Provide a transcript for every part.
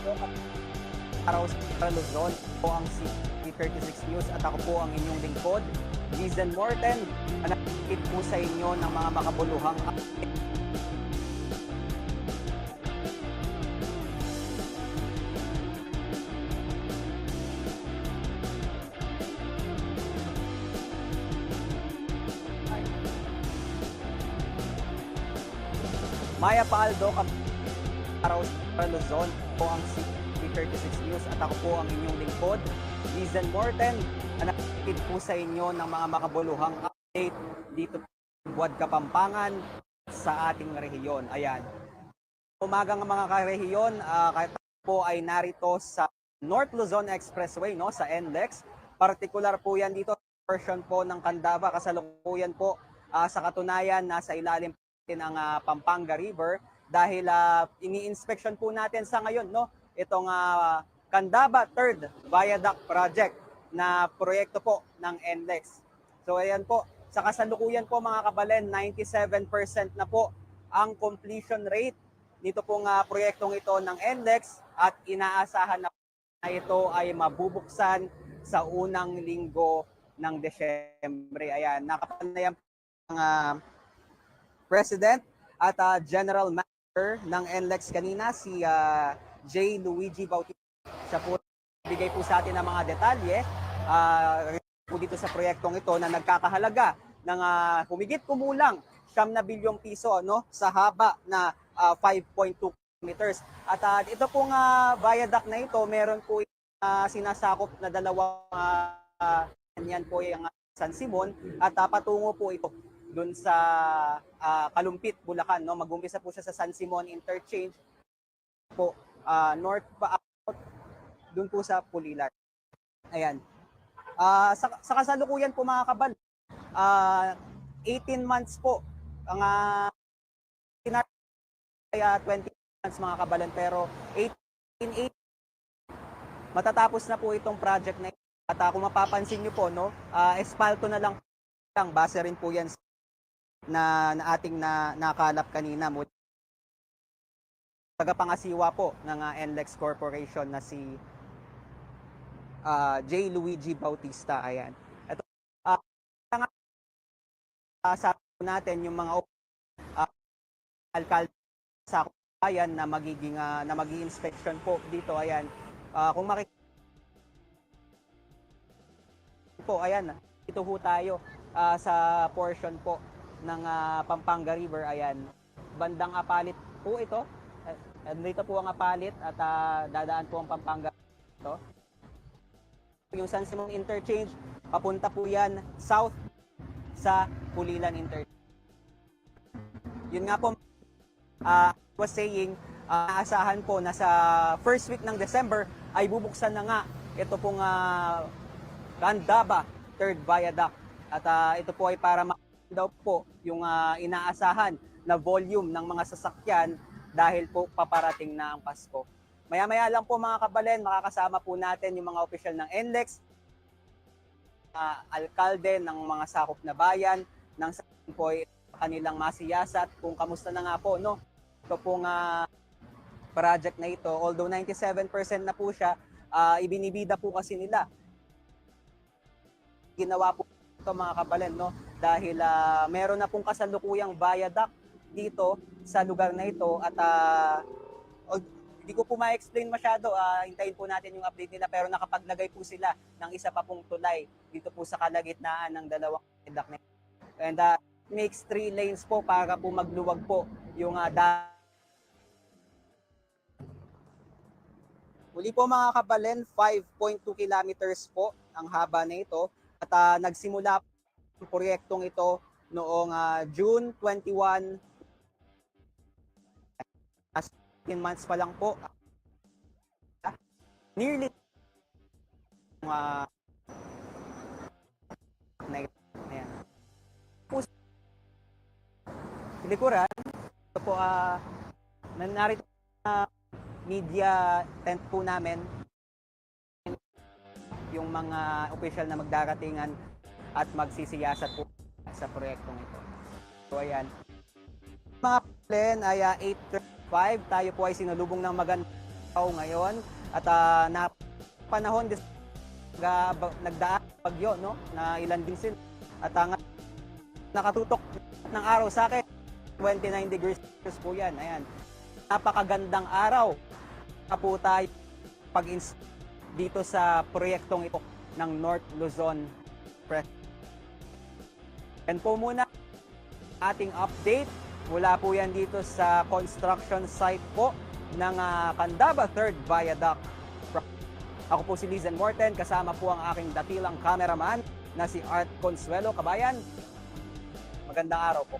Araw sa Luzon po ang C36 News at ako po ang inyong lingkod, Gizen Morten. Manakit po sa inyo ng mga makabuluhang update. Maya Paaldo, araw sa Luzon po ang C36 News at ako po ang inyong lingkod, Gizen Morten. Manakit po sa inyo ng mga makabuluhang update dito sa Buwad Kapampangan sa ating rehiyon. Ayan. Umagang mga karehiyon, po ay narito sa North Luzon Expressway, no, sa NLEX. Partikular po yan dito, portion po ng Candaba, kasalukuyan po sa katunayan nasa ilalim ng Pampanga River dahil ini-inspection po natin sa ngayon, no, itong Candaba 3rd Viaduct Project na proyekto po ng NLEX. So ayan po, sa kasalukuyan po mga kabalen, 97% na po ang completion rate nito pong proyektong ito ng NLEX at inaasahan na ito ay mabubuksan sa unang linggo ng Desyembre. Ayan, nakapanayan ang President at General Manager ng NLEX kanina, si J. Luigi Bautista. Siya po bigay po sa atin ng mga detalye po dito sa proyektong ito na nagkakahalaga ng humigit kumulang 9 na bilyong piso, no, sa haba na 5.2 kilometers. At ito pong viaduct na ito, meron po sinasakop na dalawang yan po yung San Simon at patungo po ito doon sa Kalumpit, Bulacan, no. Mag-umpisa po siya sa San Simon Interchange po north pa out doon po sa Pulilan. Ayan. Sa kasalukuyan po mga kabal, 18 months po ang kaya 20 months mga kabalan, pero 18 matatapos na po itong project na ito. At kung mapapansin nyo po, no, espalto na lang base rin po yan na ating nakalap kanina mo. Tagapangasiwa po ng NLEX Corporation na si J. Luigi Bautista. Ayan. Ito, sabi natin yung mga alkalde sa bayan na magiging inspection po dito. Ayan. Kung makikita po, ayan, ito ho tayo sa portion po ng Pampanga River. Ayan, bandang Apalit po ito. Dito po ang Apalit at dadaan po ang Pampanga ito. Yung San Simon Interchange, papunta po yan south sa Pulilan Interchange. Yun nga po, was saying, aasahan po na sa first week ng December ay bubuksan na nga ito pong Candaba 3rd Viaduct. At ito po ay para daw po yung inaasahan na volume ng mga sasakyan dahil po paparating na ang Pasko. Maya-maya lang po mga kabalen, makakasama po natin yung mga opisyal ng NLEX, alkalde ng mga sakop na bayan, ng po ay kanilang masiyasat kung kamusta na nga po, no? Ito pong project na ito, although 97% na po siya, ibinibida po kasi nila. Ginawa po ito mga kabalen, no? Dahil meron na pong kasalukuyang viaduct dito sa lugar na ito at hindi ko po ma-explain masyado, hintayin po natin yung update nila, pero nakapaglagay po sila ng isa pa pong tulay dito po sa kalagitnaan ng dalawang viaduct na ito. And makes 3 lanes po para po magluwag po yung muli po mga kabalen, 5.2 kilometers po ang haba na ito at nagsimula ang proyektong ito noong June 21, 10 months pa lang po. Nearly ayan. Likuran, ito po narito media tent po namin yung mga opisyal na magdaratingan at magsisiyasat po sa proyektong ito. So ayan. Mga plan ay 8:35, tayo po ay sinalubong ng magandang ngayon at na panahon nagdaan bagyo, no, na ilan din sila at nakatutok ng araw sa akin 29 degrees Celsius po yan. Ayan, napakagandang araw na po tayo pag dito sa proyektong ito ng North Luzon Press. Yan po muna ating update. Mula po yan dito sa construction site po ng Candaba 3rd Viaduct. Ako po si Lizen Morten, kasama po ang aking dakilang cameraman na si Art Consuelo. Kabayan, magandang araw po.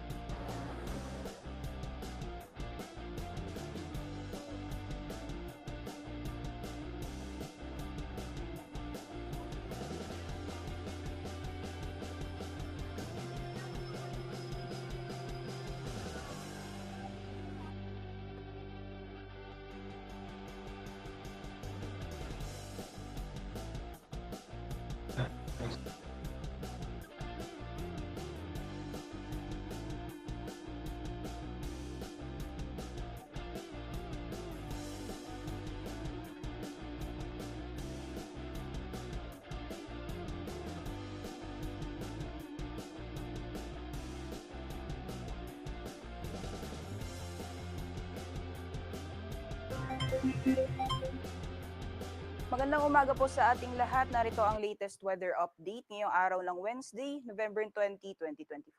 Magandang umaga po sa ating lahat. Narito ang latest weather update ngayong araw ng Wednesday, November 20, 2024.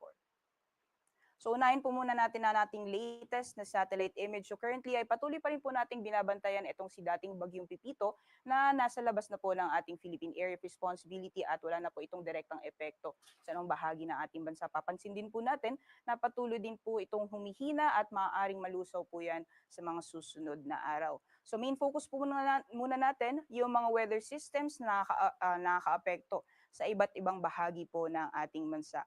So unahin po muna natin na nating latest na satellite image. So currently ay patuloy pa rin po nating binabantayan itong si dating Bagyong Pipito na nasa labas na po ng ating Philippine Area of Responsibility at wala na po itong direktang epekto sa anong bahagi ng ating bansa. Papansin din po natin na patuloy din po itong humihina at maaaring malusaw po yan sa mga susunod na araw. So main focus po muna natin yung mga weather systems na nakaka-apekto sa iba't ibang bahagi po ng ating bansa.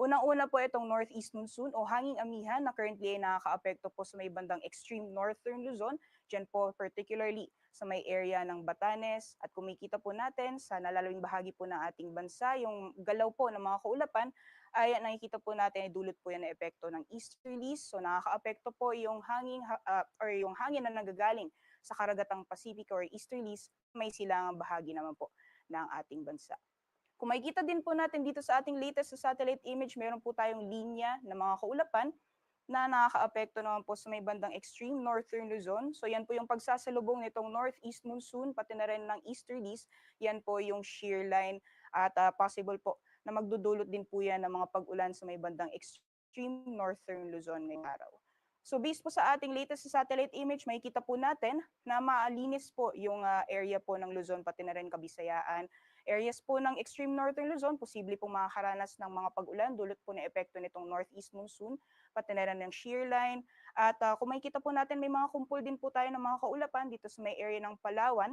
Unang-una po itong northeast monsoon o hanging amihan na currently ay nakaka-apekto po sa may bandang extreme northern Luzon, dyan po particularly sa may area ng Batanes at kumikita po natin sa nalalawing bahagi po ng ating bansa, yung galaw po ng mga kaulapan ay nakikita po natin ay dulot po yan na epekto ng easterlies. So nakaka-apekto po yung yung hangin na nagagaling sa karagatang Pacific or easterlies, may silangang bahagi naman po ng ating bansa. Kung makikita din po natin dito sa ating latest sa satellite image, meron po tayong linya ng mga kaulapan na nakaka-apekto naman po sa may bandang extreme northern Luzon. So yan po yung pagsasalubong nitong northeast monsoon, pati na rin ng easterlies. Yan po yung shear line at possible po na magdudulot din po yan ng mga pag-ulan sa may bandang extreme northern Luzon ngayong araw. So based po sa ating latest satellite image, makikita po natin na maalinis po yung area po ng Luzon, pati na rin Kabisayaan. Areas po ng extreme northern Luzon, posible pong makakaranas ng mga pag-ulan, dulot po ng epekto nitong northeast monsoon, pati na rin ng shear line. At kung makikita po natin, may mga kumpul din po tayo ng mga kaulapan dito sa may area ng Palawan.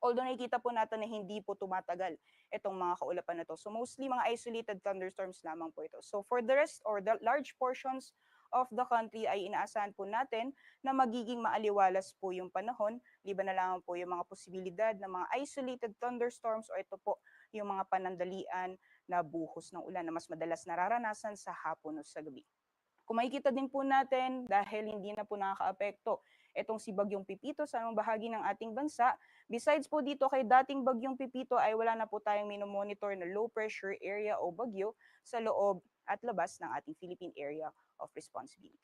Although nakikita po natin na hindi po tumatagal itong mga kaulapan na to. So mostly mga isolated thunderstorms lamang po ito. So for the rest or the large portions of the country ay inaasahan po natin na magiging maaliwalas po yung panahon, liban na lang po yung mga posibilidad ng mga isolated thunderstorms o ito po yung mga panandalian na buhos ng ulan na mas madalas nararanasan sa hapon o sa gabi. Kung makikita din po natin, dahil hindi na po nakaka-apekto itong si Bagyong Pipito sa anong bahagi ng ating bansa, besides po dito kay dating Bagyong Pipito ay wala na po tayong minomonitor na low pressure area o bagyo sa loob at labas ng ating Philippine Area of Responsibility.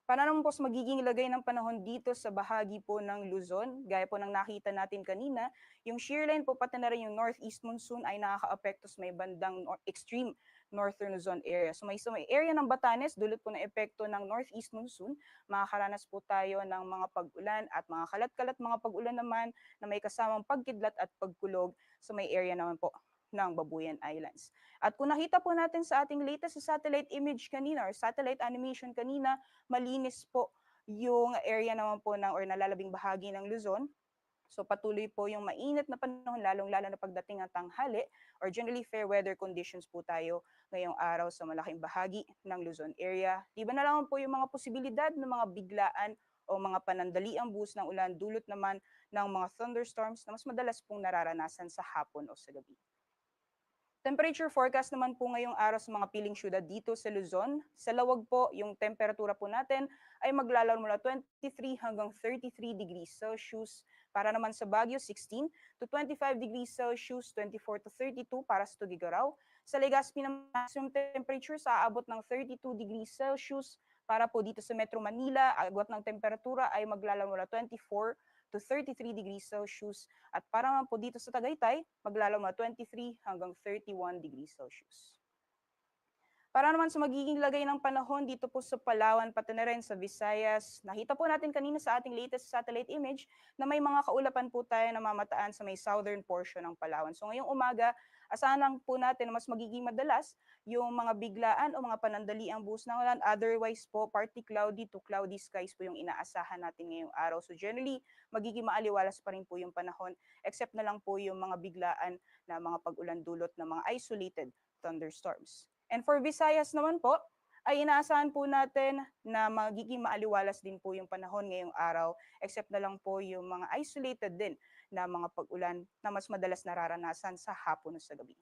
Para naman po magiging lagay ng panahon dito sa bahagi po ng Luzon, gaya po ng nakita natin kanina, yung shear line po pati na rin yung northeast monsoon ay nakaka-apekto sa may bandang extreme northern Luzon area. So may area ng Batanes, dulot po ng epekto ng northeast monsoon, makakaranas po tayo ng mga pag-ulan at mga kalat-kalat mga pag-ulan naman na may kasamang pagkidlat at pagkulog sa may area naman po ng Babuyan Islands. At kung nakita po natin sa ating latest satellite image kanina or satellite animation kanina, malinis po yung area naman po ng or nalalabing bahagi ng Luzon. So patuloy po yung mainit na panahon, lalong-lalo na pagdating ng tanghali or generally fair weather conditions po tayo ngayong araw sa malaking bahagi ng Luzon area. Liban na lang po yung mga posibilidad ng mga biglaan o mga panandaliang buhos ng ulan, dulot naman ng mga thunderstorms na mas madalas pong nararanasan sa hapon o sa gabi. Temperature forecast naman po ngayong araw sa mga piling syudad dito sa Luzon. Sa Lawag po, yung temperatura po natin ay maglalaro mula 23 hanggang 33 degrees Celsius. Para naman sa Baguio, 16 to 25 degrees Celsius, 24 to 32 para sa Tugigaraw. Sa Legazpi naman, maximum temperature sa aabot ng 32 degrees Celsius. Para po dito sa Metro Manila, agwat ng temperatura ay maglalaro mula 24 to 33 degrees Celsius. At para naman po dito sa Tagaytay, maglalaro mula 23 hanggang 31 degrees Celsius. Para naman sa magiging lagay ng panahon dito po sa Palawan, pati na rin sa Visayas, nakita po natin kanina sa ating latest satellite image na may mga kaulapan po tayo na mamataan sa may southern portion ng Palawan. So ngayong umaga, asahan lang po natin na mas magiging madalas yung mga biglaan o mga panandaliang buhos ng ulan. Otherwise po, partly cloudy to cloudy skies po yung inaasahan natin ngayong araw. So generally, magiging maaliwalas pa rin po yung panahon, except na lang po yung mga biglaan na mga pag-ulan dulot ng mga isolated thunderstorms. And for Visayas naman po, ay inaasahan po natin na magiging maaliwalas din po yung panahon ngayong araw, except na lang po yung mga isolated din na mga pag-ulan na mas madalas nararanasan sa hapon o sa gabi.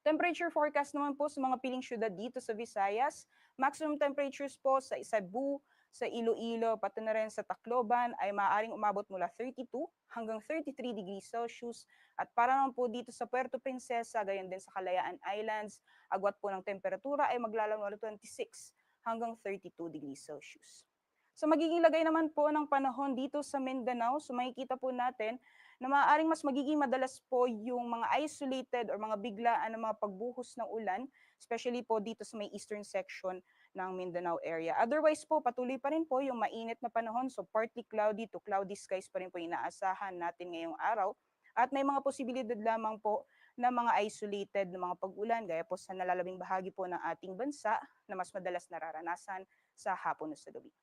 Temperature forecast naman po sa mga piling syudad dito sa Visayas. Maximum temperatures po sa Cebu, sa Iloilo, pati na rin sa Tacloban ay maaaring umabot mula 32 hanggang 33 degrees Celsius. At para naman po dito sa Puerto Princesa, gayon din sa Kalayaan Islands, agwat po ng temperatura ay maglalaro mula 26 hanggang 32 degrees Celsius. Sa magiging lagay naman po ng panahon dito sa Mindanao, so makikita po natin na maaaring mas magiging madalas po yung mga isolated or mga biglaan na mga pagbuhos ng ulan, especially po dito sa may eastern section ng Mindanao area. Otherwise po, patuloy pa rin po yung mainit na panahon, so partly cloudy to cloudy skies pa rin po inaasahan natin ngayong araw. At may mga posibilidad lamang po na mga isolated na mga pag-ulan, gaya po sa nalalabing bahagi po ng ating bansa na mas madalas nararanasan sa hapon o sa gabi.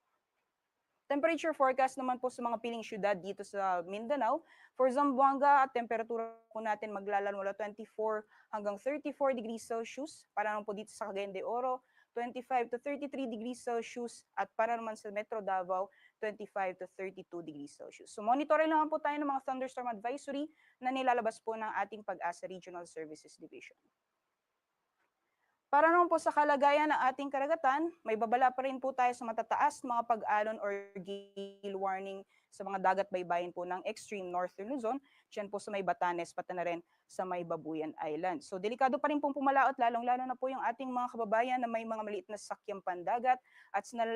Temperature forecast naman po sa mga piling syudad dito sa Mindanao. For Zamboanga, temperatura po natin maglalaro mula 24 hanggang 34 degrees Celsius. Para naman po dito sa Cagayan de Oro, 25 to 33 degrees Celsius. At para naman sa Metro Davao, 25 to 32 degrees Celsius. So monitorin lang po tayo ng mga thunderstorm advisory na nilalabas po ng ating Pag-asa Regional Services Division. Para naman po sa kalagayan ng ating karagatan, may babala pa rin po tayo sa matataas mga pag-alon or gale warning sa mga dagat baybayin po ng extreme northern Luzon, dyan po sa may Batanes, pati na rin sa may Babuyan Island. So delikado pa rin pong pumalaot, lalong-lalo na po yung ating mga kababayan na may mga maliit na sakyang pandagat at sa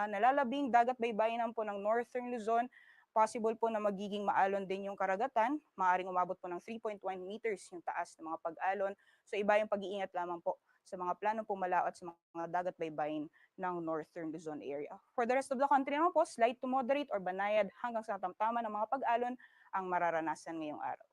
nalalabing dagat baybayin po ng northern Luzon, possible po na magiging maalon din yung karagatan, maaaring umabot po ng 3.1 meters yung taas ng mga pag-alon. So iba yung pag-iingat lamang po sa mga planong pumalaot sa mga dagat baybayin ng Northern Luzon area. For the rest of the country naman po, slight to moderate or banayad hanggang sa tamtaman ng mga pag-alon ang mararanasan ngayong araw.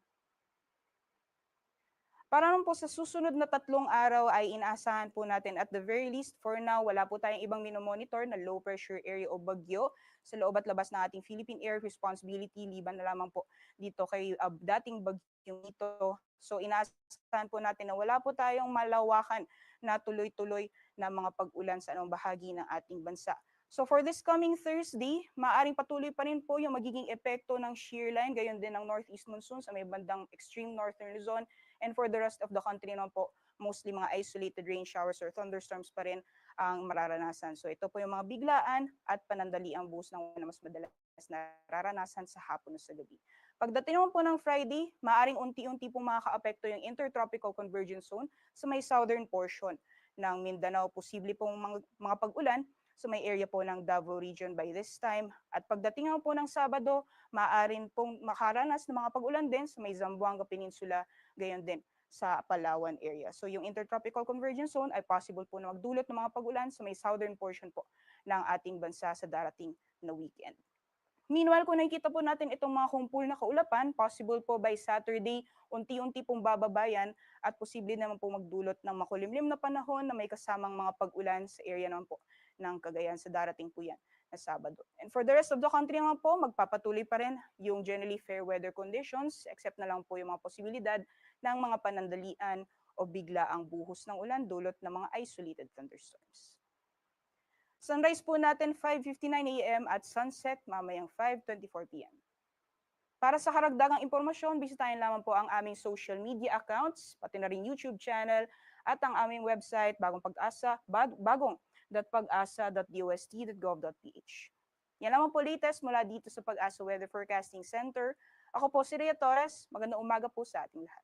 Para naman po sa susunod na 3 araw ay inaasahan po natin at the very least for now, wala po tayong ibang minomonitor na low pressure area o bagyo sa loob at labas ng ating Philippine Air Responsibility, liban na lamang po dito kay dating bagyong ito. So inaasahan po natin na wala po tayong malawakan na tuloy-tuloy na mga pag-ulan sa anong bahagi ng ating bansa. So for this coming Thursday, maaaring patuloy pa rin po yung magiging epekto ng shear line, gayon din ng northeast monsoon sa may bandang extreme northern Luzon. And for the rest of the country naman po, mostly mga isolated rain showers or thunderstorms pa rin ang mararanasan. So ito po yung mga biglaan at panandaliang buhos ng na mas madalas nararanasan sa hapon o sa gabi. Pagdating naman po ng Friday, maaring unti-unti po makakaapekto yung intertropical convergence zone sa may southern portion ng Mindanao. Posible pong mga pag-ulan sa may area po ng Davao region by this time. At pagdating naman po ng Sabado, maaaring pong makaranas ng mga pag-ulan din sa may Zamboanga Peninsula, gayon din sa Palawan area. So yung intertropical convergence zone ay possible po na magdulot ng mga pag-ulan sa may southern portion po ng ating bansa sa darating na weekend. Meanwhile, kung nakikita po natin itong mga kumpul na kaulapan, possible po by Saturday, unti-unti pong bababayan at posible naman po magdulot ng makulimlim na panahon na may kasamang mga pag-ulan sa area naman po ng Cagayan sa darating po yan na Sabado. And for the rest of the country naman po, magpapatuloy pa rin yung generally fair weather conditions, except na lang po yung mga posibilidad ng mga panandalian o bigla ang buhos ng ulan dulot ng mga isolated thunderstorms. Sunrise po natin 5:59 a.m. at sunset mamayang 5:24 p.m. Para sa karagdagang impormasyon, bisitahin lamang po ang aming social media accounts, pati na rin YouTube channel at ang aming website bagong.pag-asa.dost.gov.ph. Yan lamang po latest mula dito sa Pag-asa Weather Forecasting Center. Ako po si Rhea Torres. Magandang umaga po sa ating lahat.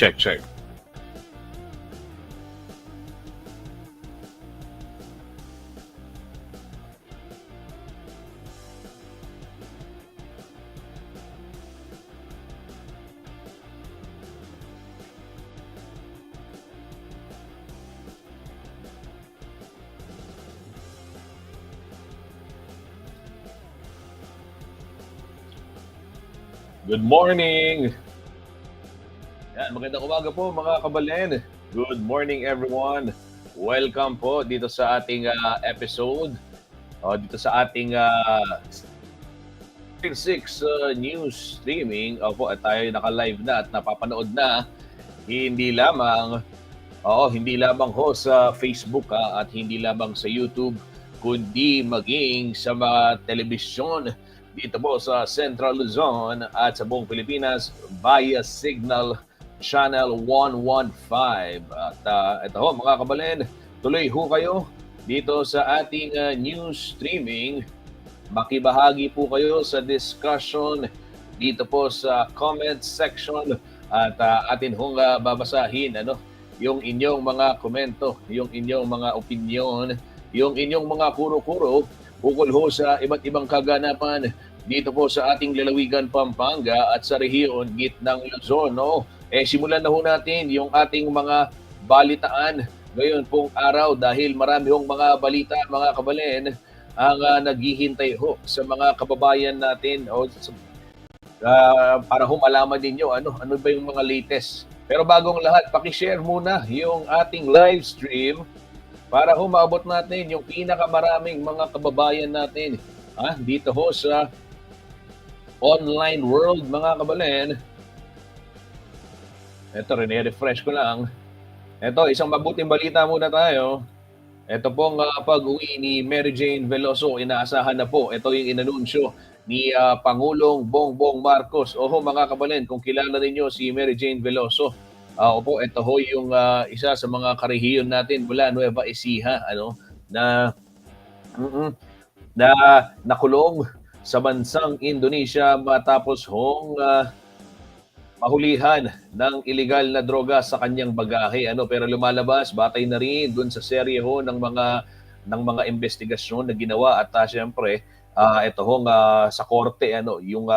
Check, check. Good morning! Yan, magandang umaga po mga kabalen. Good morning everyone. Welcome po dito sa ating episode. Dito sa ating 6 news streaming. Opo, at tayo naka-live na at napapanood na. Hindi lamang ho sa Facebook at hindi lamang sa YouTube, kundi maging sa mga telebisyon dito po sa Central Luzon at sa buong Pilipinas via Signal Channel 115. At ito ho mga kabalen, tuloy ho kayo dito sa ating news streaming. Makibahagi po kayo sa discussion dito po sa comment section at atin hong babasahin yung inyong mga komento, yung inyong mga opinion, yung inyong mga kuro-kuro ukol ho sa iba't ibang kaganapan dito po sa ating lalawigan Pampanga at sa rehiyon gitnang Luzon. No? Simulan na ho natin yung ating mga balitaan ngayon pong araw dahil marami hong mga balita mga kabalen ang naghihintay ho sa mga kababayan natin para ho malaman ninyo ano ba yung mga latest. Pero bagong lahat, paki-share muna yung ating live stream para ho maabot natin yung pinakamaraming mga kababayan natin dito ho sa online world mga kabalen. Ito, refresh ko lang. Ito, isang mabuting balita muna tayo. Ito pong pag-uwi ni Mary Jane Veloso, inaasahan na po. Ito yung inanunsyo ni Pangulong Bongbong Marcos. Oho mga kabalen, kung kilala ninyo si Mary Jane Veloso, opo, ito ho yung isa sa mga karehiyon natin mula Nueva Ecija, na nakulong sa bansang Indonesia matapos hong mahulihan ng illegal na droga sa kanyang bagahe. Pero lumalabas, batay na rin dun sa serye ho ng mga investigasyon na ginawa at siyempre ito hong sa korte yung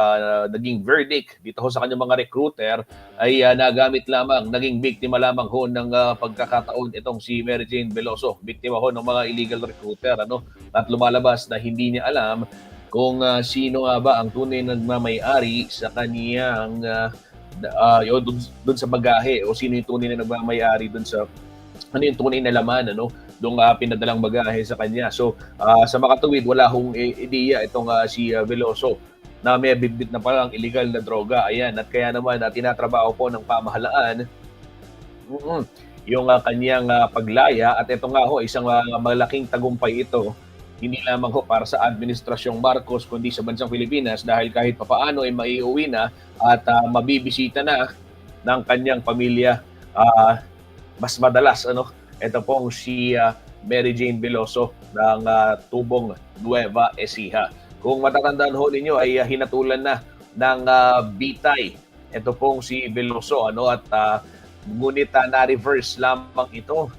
naging verdict dito ho sa kanyang mga recruiter ay nagamit lamang, naging biktima lamang ho ng pagkakataon itong si Mary Jane Veloso, biktima ho ng mga illegal recruiter at lumalabas na hindi niya alam kung sino nga ba ang tunay na nagmamay-ari sa kaniyang doon sa bagahe o sino yung tunay na nagmamay-ari doon sa yung tunay na laman doong pinadalang bagahe sa kanya. So sa makatuwid, wala hong ideya itong si Veloso na may bibit na parang illegal na droga. Ayan, at kaya naman tinatrabaho po ng pamahalaan yung kanyang paglaya. At ito nga ho, isang malaking tagumpay ito, hindi lamang ho para sa Administrasyong Marcos, kundi sa bansang Pilipinas dahil kahit papaano ay maiuwi na at mabibisita na ng kanyang pamilya mas madalas. Ito pong si Mary Jane Veloso ng Tubong Nueva Ecija. Kung matatandaan ho ninyo ay hinatulan na ng bitay ito pong si Veloso at ngunit na-reverse lamang ito.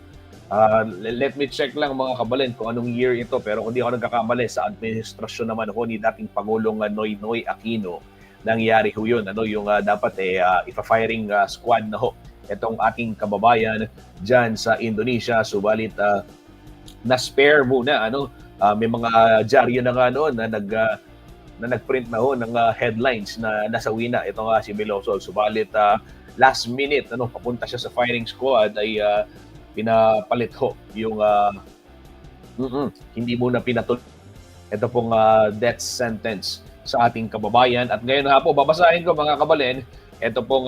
Let me check lang mga kabalen kung anong year ito, pero kung di ako nagkakamali sa administrasyon naman ho ni dating Pangulong Noynoy Aquino nangyari ho yun. Yung dapat ipa-firing squad na ho itong ating kababayan dyan sa Indonesia. Subalit na-spare muna. May mga dyaryo na nga noon na nagprint na ho ng headlines na nasawi na itong si Veloso. Subalit last minute papunta siya sa firing squad ay pinapalit ho yung hindi muna pinatul ito pong death sentence sa ating kababayan. At ngayon po, babasahin ko mga kabalen, ito pong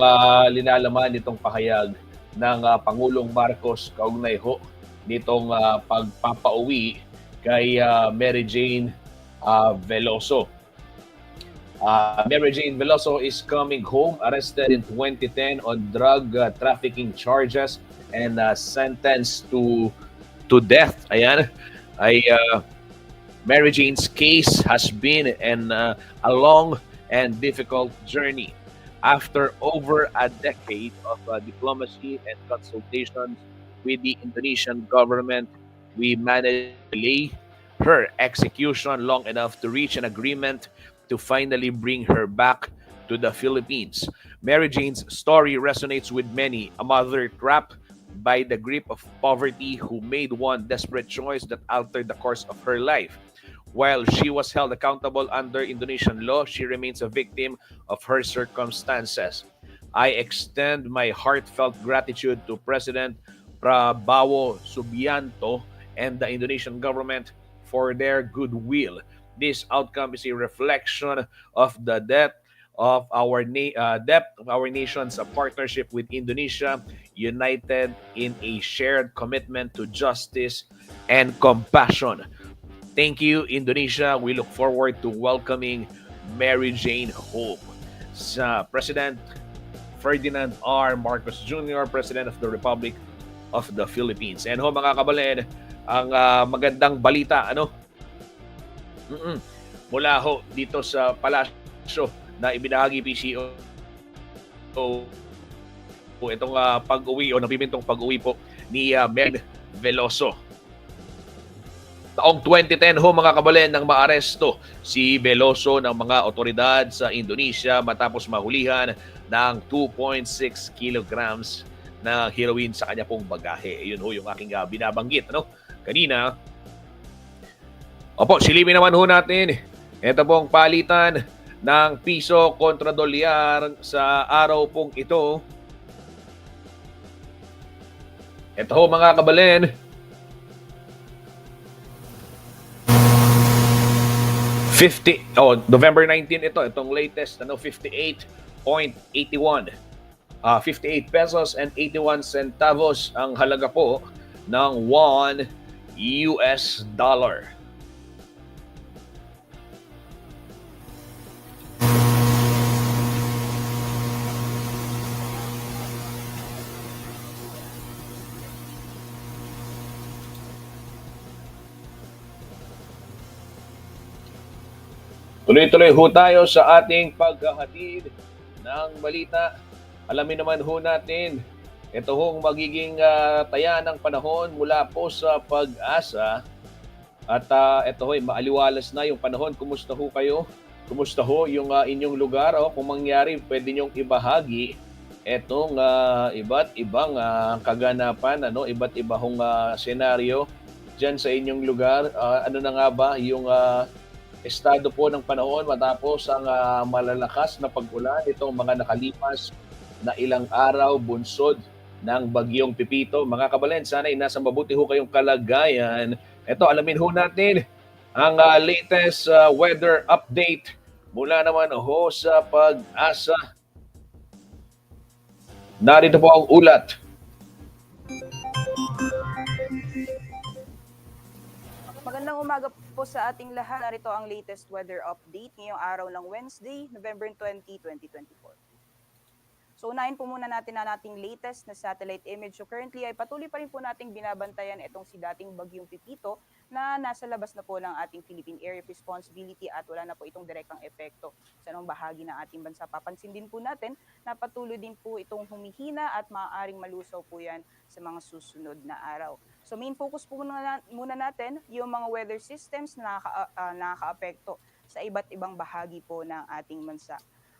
linalaman nitong pahayag ng Pangulong Marcos kaugnay ho nitong pagpapauwi kay Mary Jane Veloso. Mary Jane Veloso is coming home, arrested in 2010 on drug trafficking charges and sentenced to death. Ayan, Mary Jane's case has been a long and difficult journey. After over a decade of diplomacy and consultations with the Indonesian government, we managed to delay her execution long enough to reach an agreement to finally bring her back to the Philippines. Mary Jane's story resonates with many, a mother trapped by the grip of poverty who made one desperate choice that altered the course of her life. While she was held accountable under Indonesian law, she remains a victim of her circumstances. I extend my heartfelt gratitude to President Prabowo Subianto and the Indonesian government for their goodwill. This outcome is a reflection of the depth of our nation's partnership with Indonesia, united in a shared commitment to justice and compassion. Thank you, Indonesia. We look forward to welcoming Mary Jane home. Sa President Ferdinand R. Marcos Jr., President of the Republic of the Philippines. And ho mga kabalen, ang magandang balita mula ho dito sa palasyo na ibinahagi PCO itong pag-uwi o napimintong pag-uwi po ni Meg Veloso. Taong 2010 ho mga kabalen nang maaresto si Veloso ng mga otoridad sa Indonesia matapos mahulihan ng 2.6 kilograms na heroin sa kanya pong bagahe. Yun ho yung aking binabanggit kanina. Opo, silipin naman ho natin. Ito pong palitan ng piso kontra dolyar sa araw pong ito. Ito ho mga kabalen. November 19 itong latest 58.81. 58 pesos and 81 centavos ang halaga po ng 1 US dollar. Tuloy-tuloy ho tayo sa ating paghahatid ng balita. Alamin naman ho natin, ito hong magiging taya ng panahon mula po sa Pag-asa. At ito ho'y maaliwalas na yung panahon. Kumusta ho kayo? Kumusta ho yung inyong lugar? Kung mangyari, pwede nyong ibahagi itong iba't ibang kaganapan, iba't ibang senaryo dyan sa inyong lugar. Ano na nga ba yung estado po ng panahon matapos ang malalakas na pag-ulan itong mga nakalipas na ilang araw bunsod ng bagyong Pipito. Mga kabalen, sana'y nasa mabuti ho kayong kalagayan. Ito, alamin ho natin ang latest weather update mula naman ho sa Pag-asa. Narito po ang ulat. Magandang umaga po sa ating lahat. Narito ang latest weather update ngayong araw ng Wednesday, November 20, 2024. So unahin po muna natin ang ating latest na satellite image. So currently ay patuloy pa rin po nating binabantayan itong si dating bagyong Pipito na nasa labas na po ng ating Philippine Area of Responsibility at wala na po itong direktang epekto sa anong bahagi ng ating bansa. Papansin din po natin na patuloy din po itong humihina at maaaring malusaw po yan sa mga susunod na araw. So main focus po muna natin yung mga weather systems na nakaka-apekto sa iba't ibang bahagi po ng ating bansa.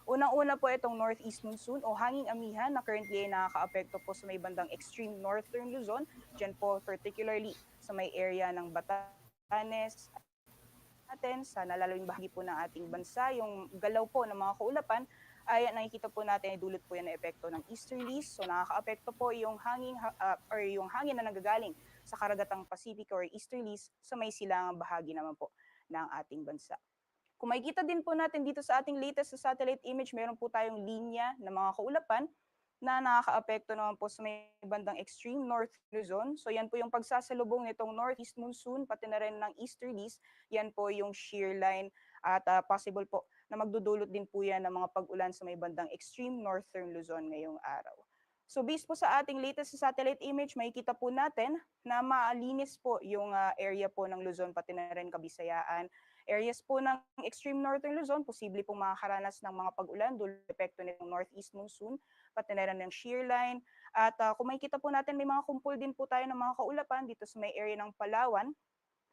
Unang-una po itong northeast monsoon o hanging amihan na currently ay nakaka-apekto po sa may bandang extreme northern Luzon, dyan po particularly sa may area ng Batanes, natin sa nalalawing bahagi po ng ating bansa. Yung galaw po ng mga kaulapan ay nakikita po natin ay dulot po yan ng epekto ng easterlies. So nakaka-apekto po yung hangin na nagagaling sa karagatang Pacific or easterlies sa may silangang bahagi naman po ng ating bansa. Kung makikita din po natin dito sa ating latest sa satellite image, meron po tayong linya ng mga kaulapan na nakaka-apekto naman po sa may bandang extreme north Luzon. So yan po yung pagsasalubong nitong northeast monsoon, pati na rin ng easterlies. Yan po yung shear line at possible po na magdudulot din po yan ng mga pag-ulan sa may bandang extreme northern Luzon ngayong araw. So based po sa ating latest satellite image, makikita po natin na maalinis po yung area po ng Luzon, pati na rin Kabisayaan. areas po ng extreme northern Luzon, posible pong makakaranas ng mga pag-ulan dulot ng epekto nitong northeast monsoon, pati na rin ng shear line. At kung makikita po natin, may mga kumpul din po tayo ng mga kaulapan dito sa may area ng Palawan.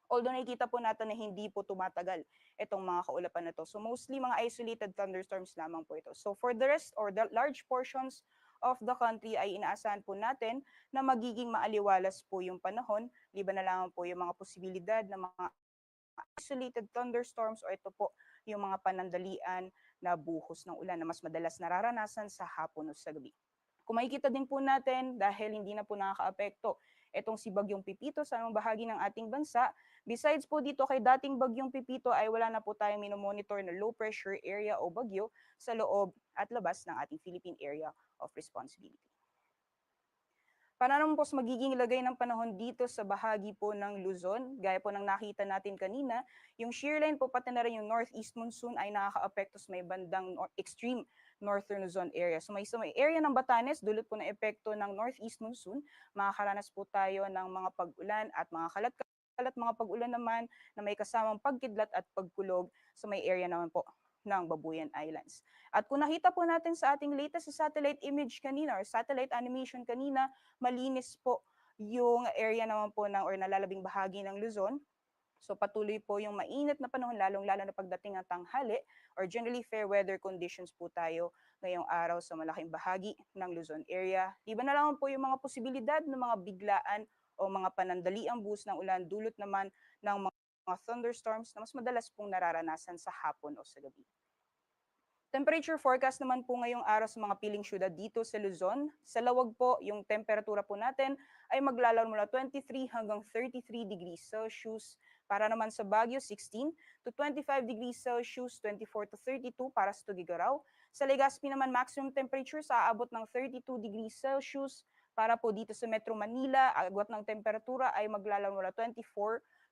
Although nakikita po natin na hindi po tumatagal itong mga kaulapan na to. So mostly mga isolated thunderstorms lamang po ito. So for the rest or the large portions of the country ay inaasahan po natin na magiging maaliwalas po yung panahon, liban na lamang po yung mga posibilidad ng mga isolated thunderstorms o ito po yung mga panandalian na buhos ng ulan na mas madalas nararanasan sa hapon o sa gabi. Kung makikita din po natin dahil hindi na po nakakaapekto itong si Bagyong Pipito sa anong bahagi ng ating bansa, besides po dito kay dating Bagyong Pipito ay wala na po tayong minomonitor na low pressure area o bagyo sa loob at labas ng ating Philippine Area of Responsibility. Para naman po sa magiging lagay ng panahon dito sa bahagi po ng Luzon, gaya po ng nakita natin kanina, yung shear line po pati na rin yung northeast monsoon ay nakaka-apekto sa may bandang extreme northern Luzon area. So may area ng Batanes, dulot po ng epekto ng northeast monsoon, makakaranas po tayo ng mga pag-ulan at mga kalat mga pag-ulan naman na may kasamang pagkidlat at pagkulog sa may area naman po ng Babuyan Islands. At kung nakita po natin sa ating latest satellite image kanina or satellite animation kanina, malinis po yung area naman po ng or nalalabing bahagi ng Luzon. So patuloy po yung mainit na panahon, lalong-lalo na pagdating ng tanghali or generally fair weather conditions po tayo ngayong araw sa malaking bahagi ng Luzon area. Iba na lang po yung mga posibilidad ng mga biglaan o mga panandaliang buhos ng ulan dulot naman ng mga thunderstorms na mas madalas pong nararanasan sa hapon o sa gabi. Temperature forecast naman po ngayong araw sa mga piling syudad dito sa Luzon. Sa lawag po, yung temperatura po natin ay maglalaro mula 23 hanggang 33 degrees Celsius. Para naman sa Baguio, 16 to 25 degrees Celsius, 24 to 32 para sa Tugigaraw. Sa Legazpi naman, maximum temperature sa aabot ng 32 degrees Celsius. Para po dito sa Metro Manila, agwat ng temperatura ay maglalaro mula 24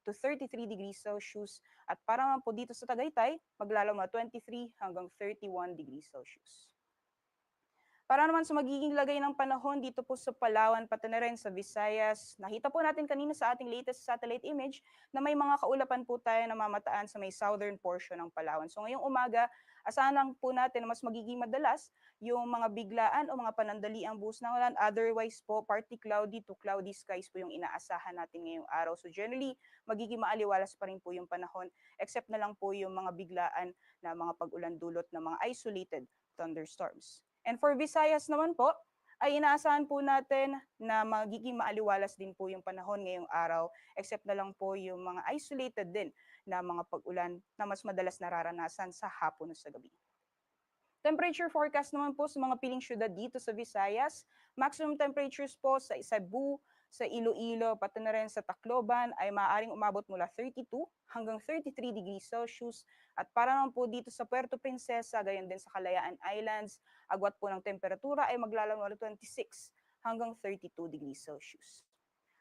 to 33 degrees Celsius. At para naman po dito sa Tagaytay, maglalaro mula 23 hanggang 31 degrees Celsius. Para naman sa magiging lagay ng panahon dito po sa Palawan, pati na rin sa Visayas, nakita po natin kanina sa ating latest satellite image na may mga kaulapan po tayo na mamataan sa may southern portion ng Palawan. So ngayong umaga, asahan lang po natin na mas magiging madalas yung mga biglaan o mga panandaliang buhos ng ulan. Otherwise po, partly cloudy to cloudy skies po yung inaasahan natin ngayong araw. So generally, magiging maaliwalas pa rin po yung panahon, except na lang po yung mga biglaan na mga pag-ulan dulot ng mga isolated thunderstorms. And for Visayas naman po, ay inaasahan po natin na magiging maaliwalas din po yung panahon ngayong araw, except na lang po yung mga isolated din na mga pag-ulan na mas madalas nararanasan sa hapon o sa gabi. Temperature forecast naman po sa mga piling syudad dito sa Visayas, maximum temperatures po sa Cebu, sa Iloilo, pati na rin sa Tacloban ay maaaring umabot mula 32 hanggang 33 degrees Celsius. At para naman po dito sa Puerto Princesa, gayon din sa Kalayaan Islands, agwat po ng temperatura ay maglalaro mula 26 hanggang 32 degrees Celsius.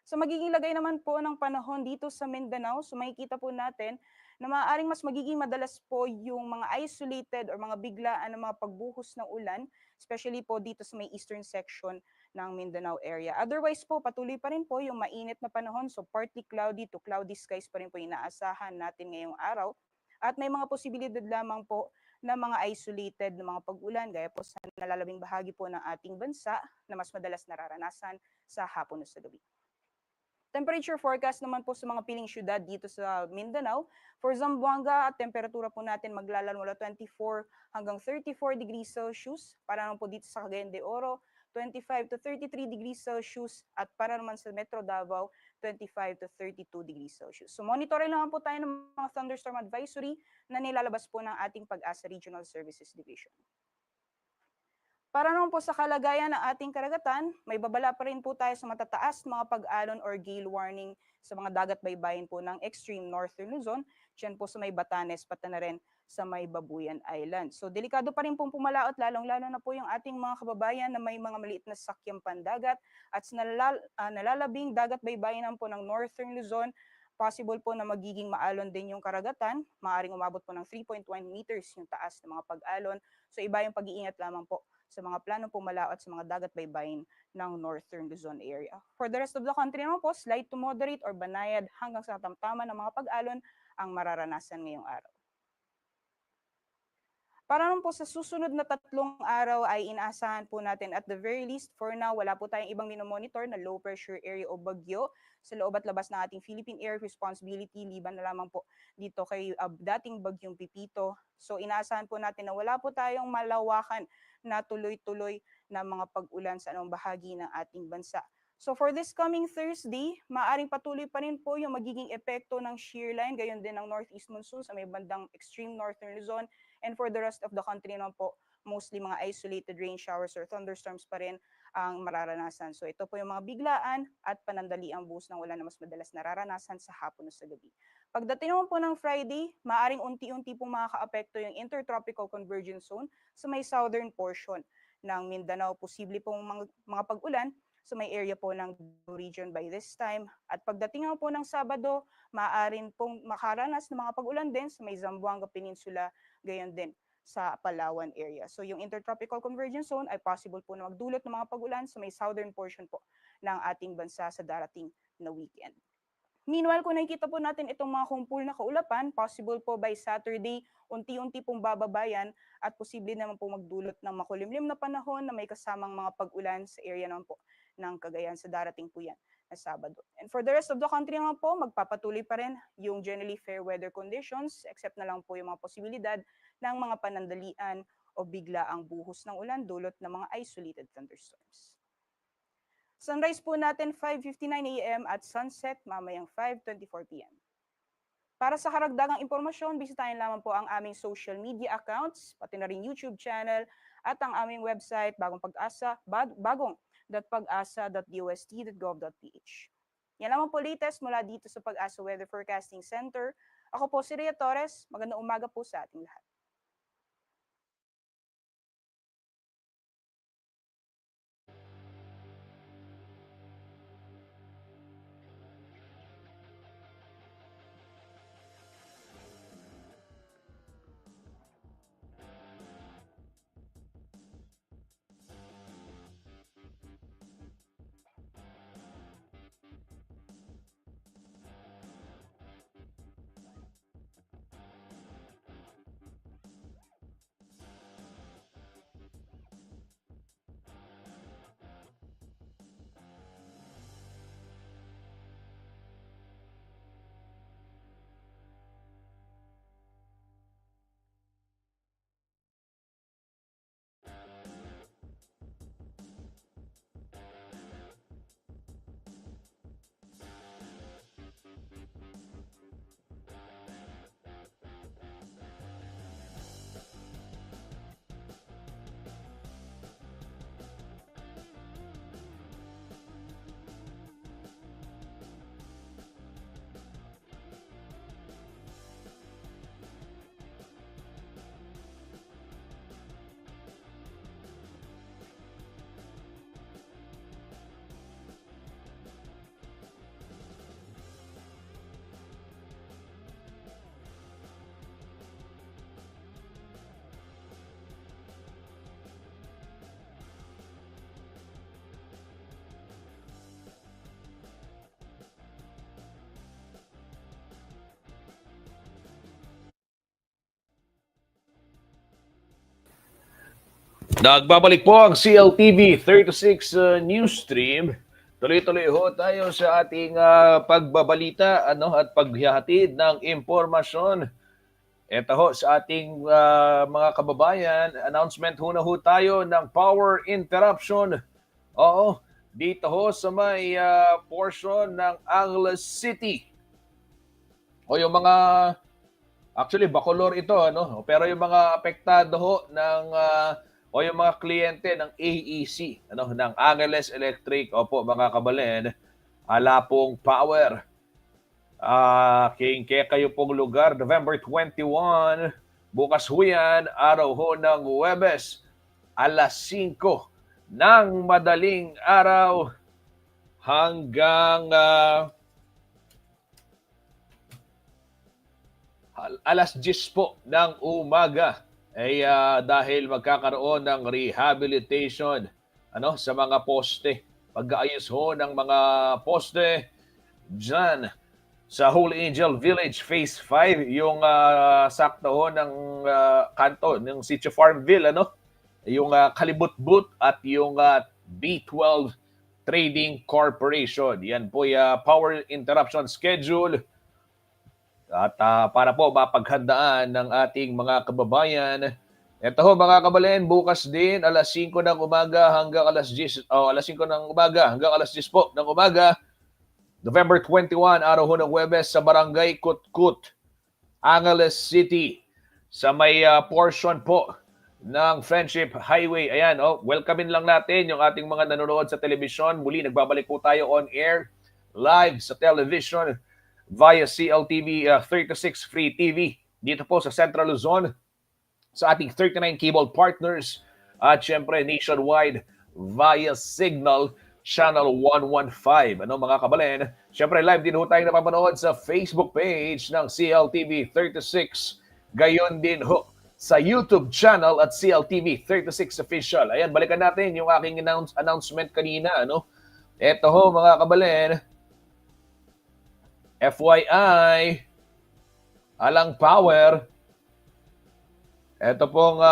So magiging lagay naman po ng panahon dito sa Mindanao, so makikita po natin na maaaring mas magiging madalas po yung mga isolated or mga biglaan ng mga pagbuhos ng ulan, especially po dito sa may eastern section ng Mindanao area. Otherwise po, patuloy pa rin po yung mainit na panahon, so partly cloudy to cloudy skies pa rin po inaasahan natin ngayong araw. At may mga posibilidad lamang po na mga isolated na mga pag-ulan, gaya po sa nalalabing bahagi po ng ating bansa na mas madalas nararanasan sa hapon o sa gabi. Temperature forecast naman po sa mga piling syudad dito sa Mindanao. For Zamboanga, at temperatura po natin maglalaro mula 24 hanggang 34 degrees Celsius. Para naman po dito sa Cagayan de Oro, 25 to 33 degrees Celsius. At para naman sa Metro Davao, 25 to 32 degrees Celsius. So monitorin naman po tayo ng mga thunderstorm advisory na nilalabas po ng ating Pag-asa Regional Services Division. Para naman po sa kalagayan ng ating karagatan, may babala pa rin po tayo sa matataas mga pag-alon or gale warning sa mga dagat baybayin po ng extreme northern Luzon, dyan po sa may Batanes, pati na rin sa may Babuyan Island. So delikado pa rin pong pumalaot, lalong-lalo na po yung ating mga kababayan na may mga maliit na sakyang pandagat at sa nalalabing dagat baybayin po ng northern Luzon, possible po na magiging maalon din yung karagatan, maaaring umabot po ng 3.1 meters yung taas ng mga pag-alon. So iba yung pag-iingat lamang po sa mga planong pumalaot sa mga dagat baybayin ng northern Luzon area. For the rest of the country naman po, slight to moderate or banayad hanggang sa tamtaman ng mga pag-alon ang mararanasan ngayong araw. Para naman po sa susunod na 3 araw ay inaasahan po natin at the very least for now, wala po tayong ibang minomonitor na low pressure area o bagyo sa loob at labas ng ating Philippine Air Responsibility, liban na lamang po dito kay dating bagyong Pipito. So inaasahan po natin na wala po tayong malawakan na tuloy-tuloy na mga pag-ulan sa anong bahagi ng ating bansa. So for this coming Thursday, maaring patuloy pa rin po yung magiging epekto ng shear line, gayon din ng northeast monsoon sa may bandang extreme northern Luzon. And for the rest of the country naman po, mostly mga isolated rain showers or thunderstorms pa rin ang mararanasan. So ito po yung mga biglaan at panandaliang buhos ng ulan na mas madalas nararanasan sa hapon o sa gabi. Pagdating naman po ng Friday, maaring unti-unti pong makakaapekto yung intertropical convergence zone sa may southern portion ng Mindanao. Posible pong mga pag-ulan sa may area po ng region by this time. At pagdating naman po ng Sabado, maaaring pong makaranas ng mga pag-ulan din sa may Zamboanga Peninsula, gayon din sa Palawan area. So yung intertropical convergence zone ay possible po na magdulot ng mga pag-ulan sa may southern portion po ng ating bansa sa darating na weekend. Meanwhile, kung nakikita po natin itong mga kumpul na kaulapan, possible po by Saturday, unti-unti pong bababayan at posible naman po magdulot ng makulimlim na panahon na may kasamang mga pag-ulan sa area naman po ng Cagayan sa darating po yan na Sabado. And for the rest of the country naman po, magpapatuloy pa rin yung generally fair weather conditions, except na lang po yung mga posibilidad ng mga panandalian o bigla ang buhos ng ulan dulot ng mga isolated thunderstorms. Sunrise po natin 5:59 a.m. at sunset mamayang 5:24 p.m. Para sa karagdagang impormasyon, bisitahin lamang po ang aming social media accounts, pati na rin YouTube channel at ang aming website bagong.pag-asa.dost.gov.ph. Yan lamang po latest mula dito sa Pag-asa Weather Forecasting Center. Ako po si Rhea Torres. Magandang umaga po sa ating lahat. Nagbabalik po ang CLTV 36 news stream. Tuloy-tuloy ho tayo sa ating pagbabalita at paghihatid ng impormasyon. Ito ho sa ating mga kababayan, announcement ho na ho tayo ng power interruption. Oo, dito ho sa may portion ng Angeles City. O yung mga, actually Bacolor ito, pero yung mga apektado ho ng o yung mga kliyente ng AEC, ng Angeles Electric, opo mga kabalen, ala pong power. Kaya kayo pong lugar, November 21, bukas ho yan, araw ho ng Huwebes, alas 5 ng madaling araw hanggang alas 10 po ng umaga. Ay dahil magkakaroon ng rehabilitation sa mga poste. Pag-aayos ho ng mga poste dyan sa Holy Angel Village Phase 5, yung sakto ho ng kanto ng Sitio Farmville, ano? Yung Kalibutbut at yung B12 Trading Corporation. Yan po yung power interruption schedule. At para po mapaghandaan ng ating mga kababayan, ito ho mga kabalen, bukas din alas 5 ng umaga hanggang alas 10, alas 5 ng umaga hanggang alas 10 po ng umaga, November 21, araw ho ng Huwebes sa Barangay Kutkut, Angeles City, sa may portion po ng Friendship Highway. Ayan, welcomein lang natin yung ating mga nanonood sa telebisyon. Muli, nagbabalik po tayo on air, live sa television, via CLTV 36 Free TV. Dito po sa Central Luzon, sa ating 39 cable partners, at syempre nationwide via Signal Channel 115. Ano mga kabalen? Syempre live din ho tayo napapanood sa Facebook page ng CLTV 36. Gayon din ho sa YouTube channel at CLTV 36 Official. Ayan, balikan natin yung aking announcement kanina. Ano? Eto ho mga kabalen, FYI, Alang Power, ito pong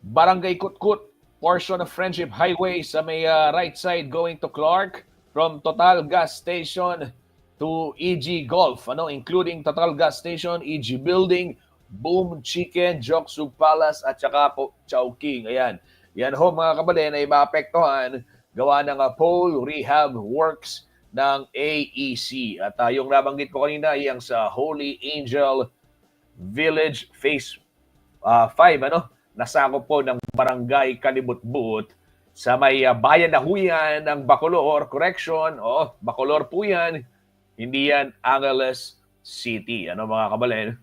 Barangay Kutkut, portion of Friendship Highway sa may right side going to Clark, from Total Gas Station to EG Golf, including Total Gas Station, EG Building, Boom Chicken, Joksug Palace, at saka po Chowking. Ayan. Yan ho mga kabalen ay maapektuhan gawa ng pole rehab works ng AEC. At yung nabanggit ko kanina, yung sa Holy Angel Village Phase 5, nasakop po ng Barangay Kalibutbut sa may bayan na huyan ng Bacolor. Correction, Bacolor po yan, hindi yan Angeles City. Mga kabalen?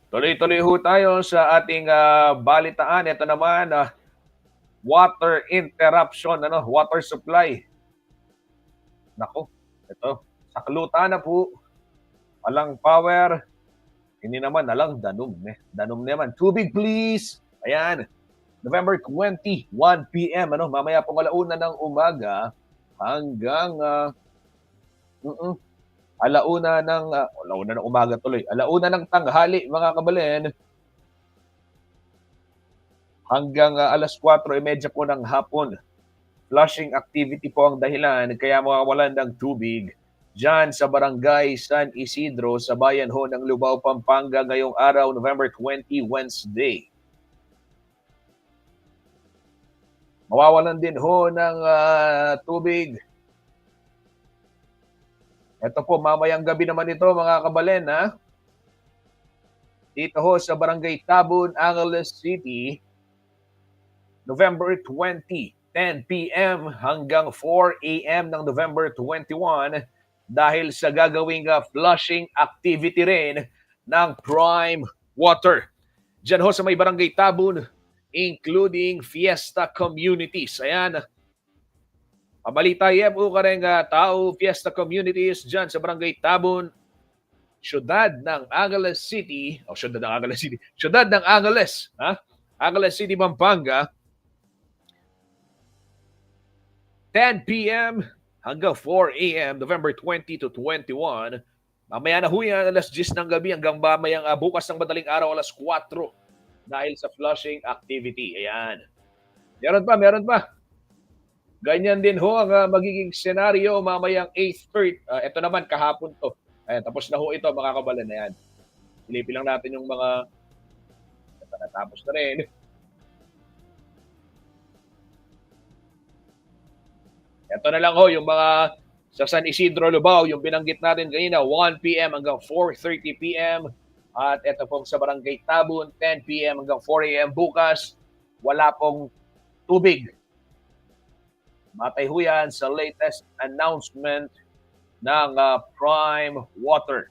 Tuloy-tuloy ho tayo sa ating balitaan. Ito naman, water interruption, water supply. Nako, ito, saklutan na po. Alang Power, hindi naman alang Danom. Danom naman. Tubig please. Ayan. November 20, 1 p.m. Mamaya pong alauna ng umaga hanggang alauna ng umaga tuloy. Alauna ng tanghali mga kabalen hanggang alas 4:30 po ng hapon. Flushing activity po ang dahilan kaya mawawalan ng tubig dyan sa Barangay San Isidro sa bayan ho ng Lubao, Pampanga ngayong araw, November 20, Wednesday. Mawawalan din ho ng tubig. Ito po, mamayang gabi naman ito mga kabalen, dito ho sa Barangay Tabon, Angeles City, November 20, 10 p.m. hanggang 4 a.m. ng November 21 dahil sa gagawing flushing activity rin ng Prime Water. Diyan ho sa may Barangay Tabon, including Fiesta Communities. Ayan. Pabalita po ka rin tao, Fiesta Communities dyan sa Barangay Tabon, Siyudad ng Angeles City, Siyudad ng Angeles, Angeles City, Pampanga, 10 p.m. hanggang 4 a.m. November 20 to 21. Mamaya na huyan, alas 10 ng gabi hanggang mamayang bukas ng madaling araw, alas 4 dahil sa flushing activity. Ayan. Meron pa. Ganyan din ho ang magiging senaryo mamayang 8:30. Ito naman kahapon to. Ayan, tapos na ho ito mga kabalan na yan. Silipin lang natin yung mga natapos na rin. Ito na lang ho, yung mga sa San Isidro, Lubao, yung binanggit natin kanina, 1 p.m. hanggang 4:30 p.m. At ito pong sa Barangay Tabon, 10 p.m. hanggang 4 a.m. bukas, wala pong tubig. Matay ho yan sa latest announcement ng Prime Water.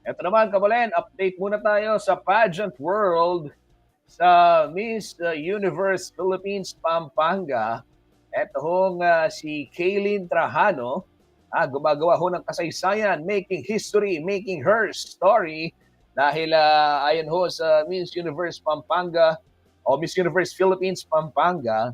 Ito naman, Kabalen, update muna tayo sa pageant world sa Miss Universe Philippines Pampanga. Ito hong si Kaylin Trajano, gumagawa ho ng kasaysayan, making history, making her story. Dahil ayon ho sa Miss Universe Pampanga o Miss Universe Philippines Pampanga,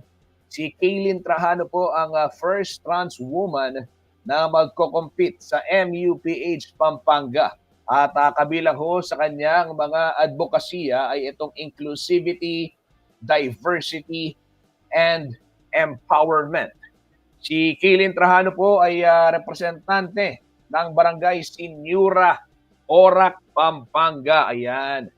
si Kaylin Trajano po ang first trans woman na magko-compete sa MUPH Pampanga. At kabilang ho sa kanyang mga advokasya ay itong inclusivity, diversity, and empowerment. Si Kaylin Trajano po ay representante ng Barangay Sinyura, Orac, Pampanga. Ayan.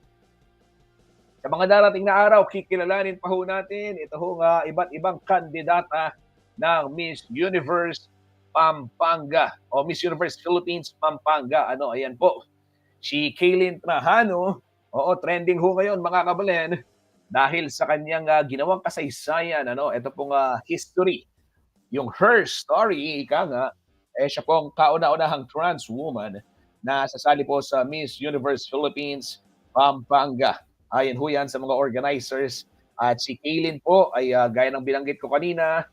Sa mga darating na araw, kikilalanin pa ho natin ito ho iba't ibang kandidata ng Miss Universe Pampanga o Miss Universe Philippines Pampanga. Ayan po. Si Kaylin Trajano, trending ho ngayon mga Kabalen dahil sa kanyang ginawang kasaysayan, ito pong history. Yung her story, siya pong kauna-unahang trans woman na sasali po sa Miss Universe Philippines Pampanga. Ayon ho yan sa mga organizers. At si Kaylin po ay gaya ng binanggit ko kanina,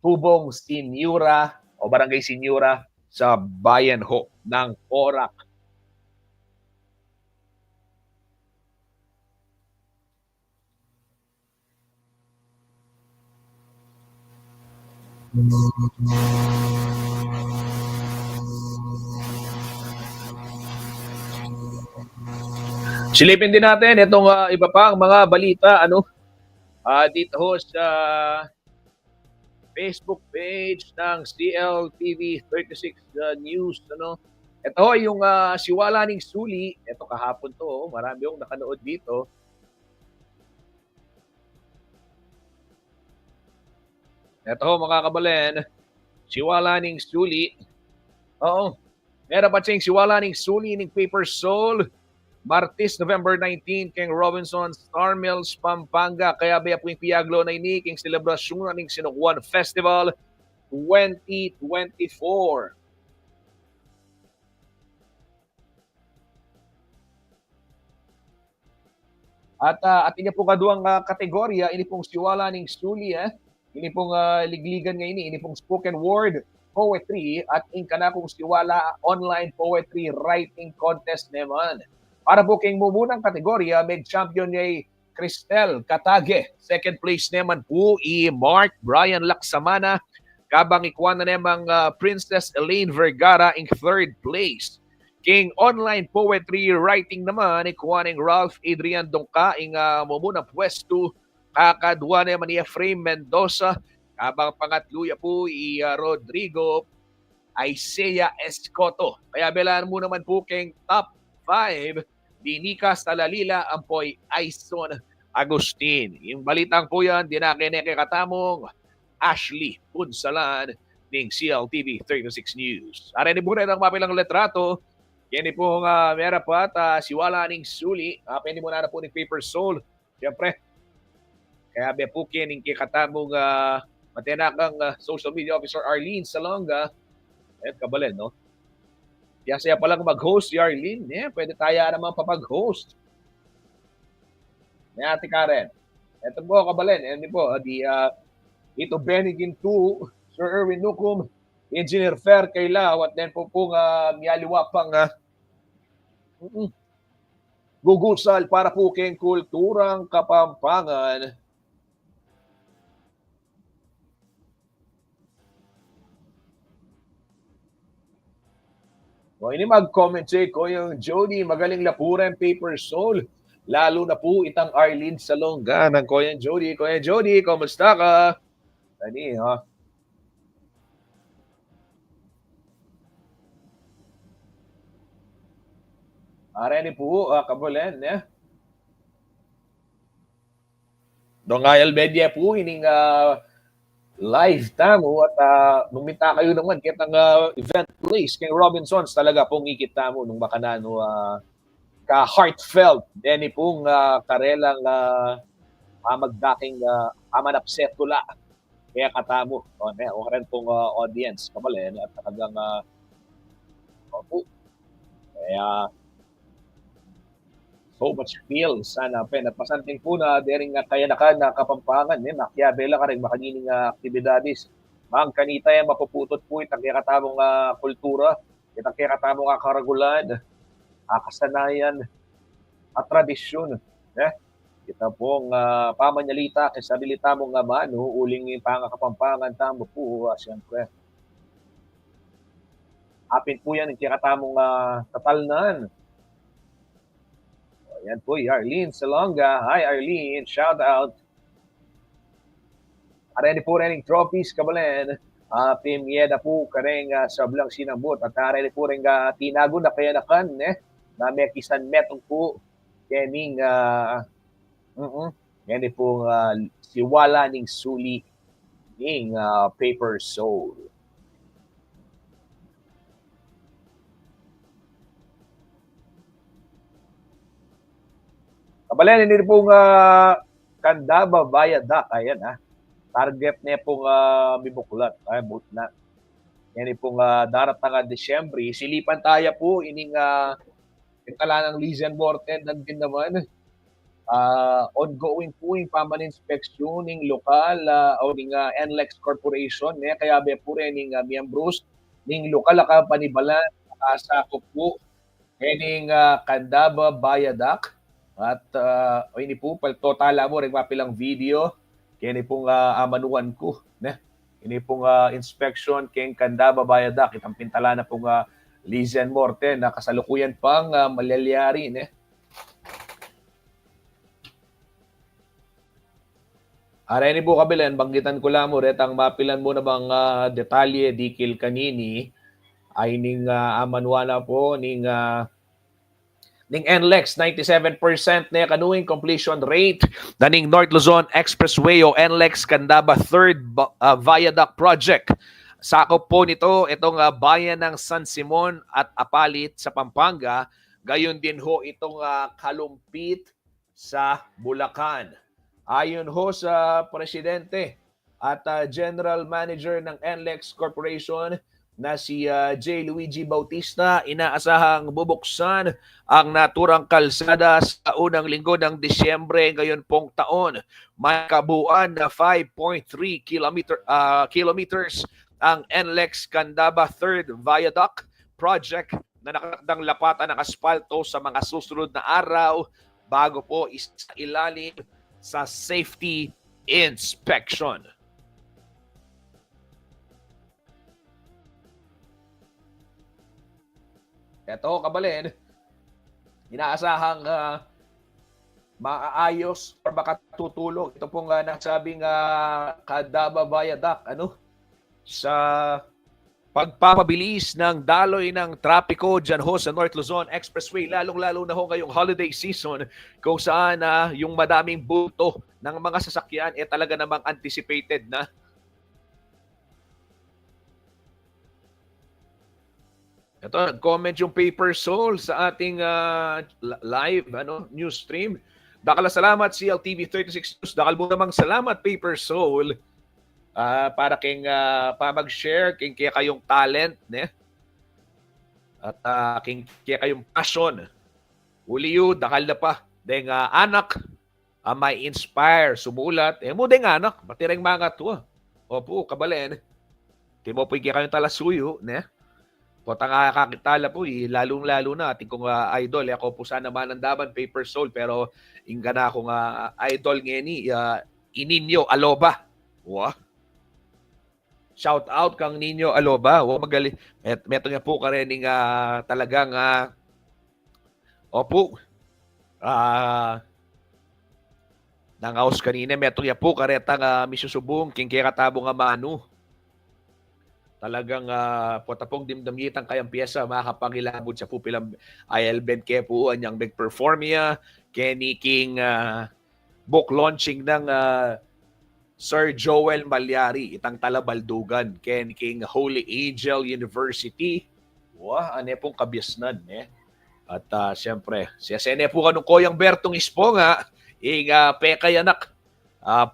tubong Sinyura o Barangay Sinyura sa bayan ho ng Orac. Silipin din natin itong iba pang mga balita dito ho sa Facebook page ng CLTV 36 News. Ito ho yung Siwala ning Suli. Ito kahapon to, marami yung nakanood dito. Ito ho mga Kabalen, Siwala ning Suli. Meron pa siyang Siwala ning Suli ning Paper Soul. Martes, November 19, King Robinson, Star Mills, Pampanga. Kaya baya po yung piyaglo na ini, king selebrasyon ng Sinukwan Festival 2024. At atin niya po kaduang kategorya, ini pong Siwala ning Suli, ini pong ligligan ngayon, ini pong spoken word poetry at ingka na pong Siwala online poetry writing contest naman. Para po king mumunang kategorya, may champion niya Cristel Katage. Second place naman po Mark Brian Laksamana. Kabang ikuan na naman Princess Elaine Vergara in third place. King online poetry writing naman ikuan ng Ralph Adrian Dongka ing mumunang pwesto. Kakadwa naman ni Efraim Mendoza. Kabang pangatluya po Rodrigo Isaiah Escoto. Kaya belaan mo naman po king top 5, Dinika Salalila, Ampoy Aison Agustin. Yung balitang po yan, dinakineke katamong Ashley Punsalan ng CLTV 36 News. Arin po rin ang mapilang letrato. Yan po meron pa at Siwala ning Suli. Pwede mo na po ng Paper Soul. Siyempre, kaya be po kining kikatamong matinakang social media officer Arlene Salonga. At Kabalen, no? Saya palang mag-host si Arlene. Pwede tayo naman papag-host. Ate Karen. Ito po, Kabalen. Yan po, ito Benigin 2, Sir Erwin Nukum, Engineer Fer Kailaw, at then po miyaliwa pang gugusal para po keng kulturang Kapampangan. Ini mag-comment ko yung Jody, magaling lapuran Paper Soul. Lalo na po itang Arlene Salonga ng Kuya Jody. Kuya Jody, kumusta ka? Ani, ha? Areni po, Kabalen, Dongayal Media po, ining live tamo at numita kayo naman kitang event place kay Robinsons talaga pong ikita mo nung makanano ka-heartfelt deni pong karelang magdaking amanapset tula kaya katamo o rin pong audience Kabalen at talagang Kaya so much feel sana pen at pasanting po na dering nga kaya na Kapampangan makyabela ka rin makagining aktibidades. Mang kanita yan mapuputot po itang kaya katamong kultura, itang kaya katamong karagulan, kasanayan at tradisyon. Kita pong pamanyalita kay sabilita mong mano uling pangakapampangan tamo po siyempre. Apin po yan, kaya katamong tatalnan. Yan po, Arlene Salonga. Hi, Arlene. Shout out. Arene po rin trophies, kabalen. Pimieda po kareng sa blang sinabot. At arene po rin tinago na kaya nakan, na may kisan metong po. Kening, yan po siwala ning suli ning Paper Soul. Kabalen, hindi pong Candaba Viaduct. Ayan target niya pong mibuklat. Ay, but na. Yan pong daratang Desyembre. Silipan tayo po. Ining tala ng Lizen Morten. Nandun naman. Ongoing po yung paman inspection ng lokal o ng NLEX Corporation. Kaya be po rin ng miyembros ng lokal panibalan. Sakop po. Yan Candaba Viaduct. At ini po totala mo rin mapilang video kini pong amanuan ko ini pong inspection keng Candaba Viaduct itang pintala na pong Lizen Morten na kasalukuyan pang malalyari Areni po kabilan banggitan ko lang mo retang mapilan mo na bang detalye dikil kanini ay ning amanuan na po ning NLEX 97% na kanuing completion rate daning North Luzon Expressway o NLEX Candaba 3rd Viaduct Project. Sakop po nito itong bayan ng San Simon at Apalit sa Pampanga. Gayon din ho itong Kalumpit sa Bulacan. Ayon ho sa presidente at general manager ng NLEX Corporation na si J. Luigi Bautista, inaasahang bubuksan ang naturang kalsada sa unang linggo ng Disyembre ngayon pong taon. May kabuuan na 5.3 kilometers ang NLEX Candaba 3rd Viaduct Project na nakakdang lapatan ng asfalto sa mga susunod na araw bago po isa ilalim sa safety inspection. Ito, kabalen, inaasahang maaayos or makatutulong. Ito pong nasabing Candaba Viaduct sa pagpapabilis ng daloy ng trapiko dyan ho sa North Luzon Expressway, lalong-lalo na ho ngayong holiday season kung saan yung madaming bulto ng mga sasakyan talaga namang anticipated na. Ito, nag-comment yung Paper Soul sa ating live news stream. Dakala salamat CLTV 36 News. Dakal mo namang salamat Paper Soul para king mag-share king kaya kayong talent at king kaya kayong passion. Uli yu, dakal na pa. Deng anak may inspire, sumulat. Mo deng anak, batireng mga to. Opo, kabalen. Timo po kaya kayong talasuyo, Potang kakitala po, lalong-lalo na ating kong idol. Ako po sana manandaman, Paper Soul, pero ingga na akong idol ngeni, Ininyo Aloba. Wow. Shout out kang Ninyo Aloba. Wow, magaling. Meto niya po ka rin talagang opo. Nangaos kanina, meto niya po ka rin misusubong, king kaya katabong manu. Talagang potapong dimdamgitang kayang piyesa makakapangilabot sa pupilang IL-Ben kaya po anyang big performia Kenny King book launching ng Sir Joel Malyari itang Talabaldugan Kenny King Holy Angel University. Wah, ane pong kabyasnan at siyempre siya sene po kanong Koyang Bertong Isponga pekayanak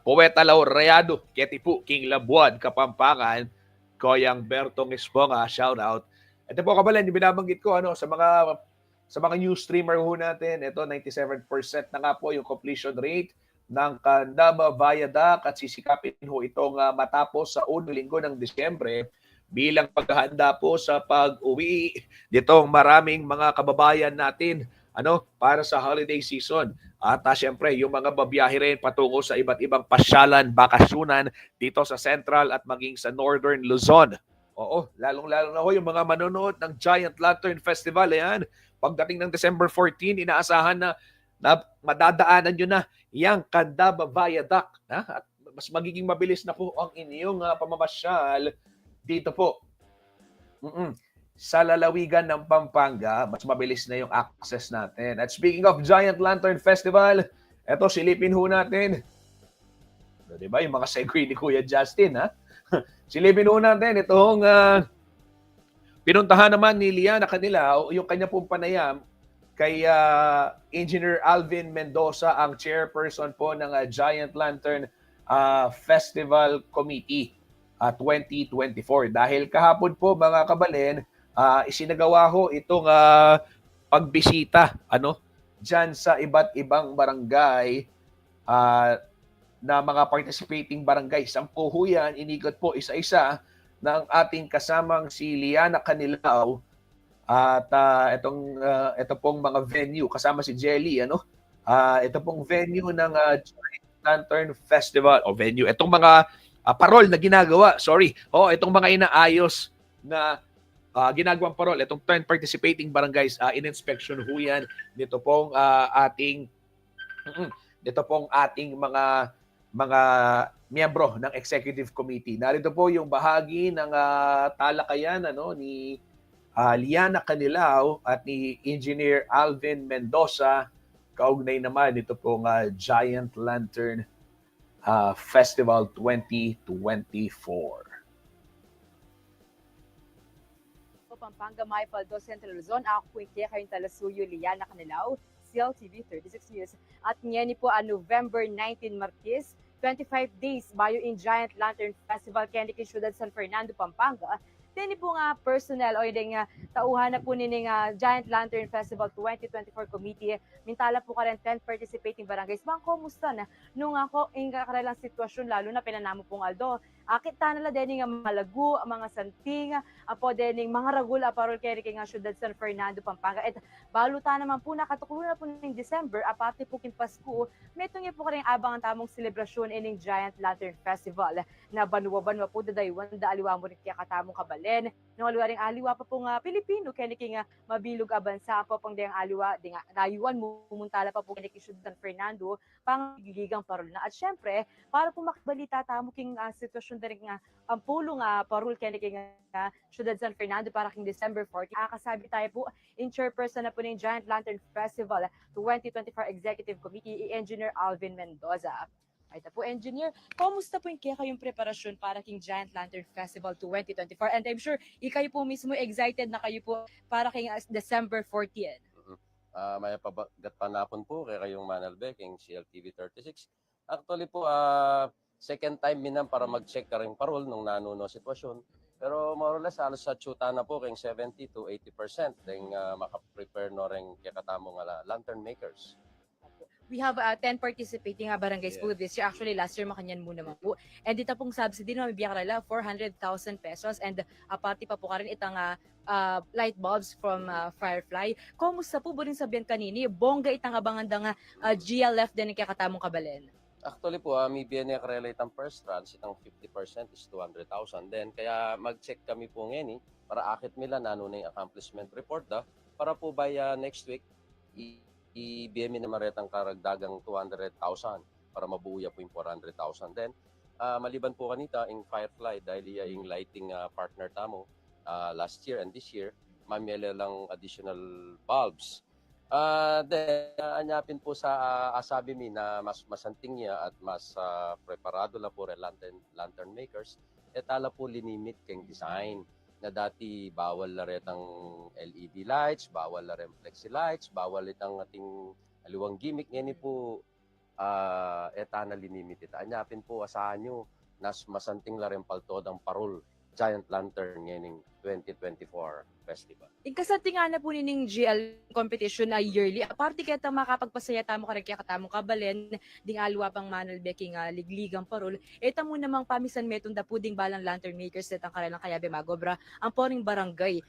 poeta laureado keti po King Labuan Kapampangan Koyang Bertong Esponga, shout out. Ito po kabalan, yung binabanggit ko sa mga Sa mga news streamer ho natin, ito 97% na nga po yung completion rate ng Candaba Viaduct at sisikapin ho itong matapos sa unang linggo ng Disyembre bilang paghahanda po sa pag-uwi nitong maraming mga kababayan natin para sa holiday season. At syempre, yung mga babiyahe rin patungo sa iba't ibang pasyalan, bakasyunan dito sa Central at maging sa Northern Luzon. Oo, lalong-lalo na ho yung mga manonood ng Giant Lantern Festival. Ayan, pagdating ng December 14, inaasahan na madadaanan nyo na yung Candaba Viaduct. At mas magiging mabilis na po ang inyong pamamasyal dito po. Sa lalawigan ng Pampanga, mas mabilis na yung access natin. At speaking of Giant Lantern Festival, eto silipin ho natin. Diba yung mga segue ni Kuya Justin, ha? Silipin ho natin itong pinuntahan naman ni Liana Canilao, yung kanya pong panayam kay Engineer Alvin Mendoza, ang chairperson po ng Giant Lantern Festival Committee 2024. Dahil kahapon po mga kabalen, isinagawa ho itong pagbisita dyan sa iba't ibang barangay na mga participating barangay. 10 ho yan, inigot po isa-isa ng ating kasamang si Liana Canilao. At ito pong mga venue, kasama si Jelly, ito pong venue ng Giant Lantern Festival, o venue, itong mga parol na ginagawa, itong mga inaayos na ginagawang parol, itong 10 participating barangays, in-inspection ho yan, dito pong ating mga miyembro ng Executive Committee. Narito po yung bahagi ng talakayan ni Liana Canilao at ni Engineer Alvin Mendoza, kaugnay naman ito pong Giant Lantern Festival 2024. Pampanga, Maipaldo, Central Luzon. Ako po kayong Talasuyo, Liana Canilao, CLTV 36 News. At ngayon po November 19 Martes, 25 days bayo in Giant Lantern Festival kaya ni Ciudad San Fernando, Pampanga. Dini po nga personnel o yung tauhan na po nining Giant Lantern Festival 2024 Committee. Mintala po ka rin 10 participating barangays. Bang, kumusta na? Nung ako, yung kakarelang sitwasyon, lalo na pinanamo pong Aldo. Kita nila din nga malagu, mga santing, po din mga ragul, aparol kaya nga Ciudad San Fernando, Pampanga. At baluta naman po, nakatukulo na po ng December, aparte po kin Pasko, may tungi po ka rin abang ang tamong selebrasyon ining Giant Lantern Festival. Na banuwa-banwa po dadaywan, daaliwa mo rin kaya katamong kabalen. Nung aliwa rin aliwa pa po nga Pilipino, kaya nga mabilog abansa po pang diyang aliwa, di nga nayuan mo, pumuntala pa po kaya Ciudad San Fernando, pang gigigang parol na. At syempre, para po makibalita tamo king sitwasyon din nga ang pulong parol kaya nga Ciudad San Fernando para king December 14. Kasabi tayo po in chairperson na po ng Giant Lantern Festival 2024 Executive Committee, Engineer Alvin Mendoza. Ito po, Engineer, kumusta po yung kayong preparasyon para king Giant Lantern Festival 2024? And I'm sure ikaw po mismo excited na kayo po para king December 14. May pabagat panapon po kay kayong Manalbe, king CLTV 36. Actually po, second time minam para mag-check ka rin parol nung nanuno sitwasyon. Pero more or less, halos sa tsuta na po kayong 70 to 80%. Then makaprepare no rin kaya katamong lantern makers. We have 10 participating barangays po this year. Actually, last year makanyan muna po. And dito pong subsidy na mabiyak karala 400,000 pesos. And pati pa po ka rin itang light bulbs from Firefly. Kumusta po rin sabihan kanini? Bongga itang abangan nga GLF din kaya katamong kabalen. Actually po, may BNA karela itang first tranche, itang 50% is 200,000. Then, kaya mag-check kami po ngayon para akit nila na ano na yung accomplishment report para po by next week, i-BMI na maretang karagdagang 200,000 para mabuya po yung 400,000. Then, maliban po kanita yung Firefly dahil yung lighting partner tamo last year and this year, mamiyala lang additional bulbs. Then, anyapin po sa asabi mi na mas masanting niya at mas preparado la po lantern makers, tala po linimit keng design na dati bawal la retang LED lights, bawal la rin flexi lights, bawal itang ating aliwang gimmick. Ngayon po, na linimit ita. Anyapin po, asahan nyo, nas masanting la rin paltod ang parol Giant Lantern ngayon 2024 festival. Ikasati nga na po nining GL competition na yearly. Aparte kaya ta makapagpasaya tamo ka kaya katamo kabalen ding alwa pang manal beking ligligang parol. Eta mo namang pamisan metong da puding balang lantern makers netang karelang kayabe magobra ang poring barangay.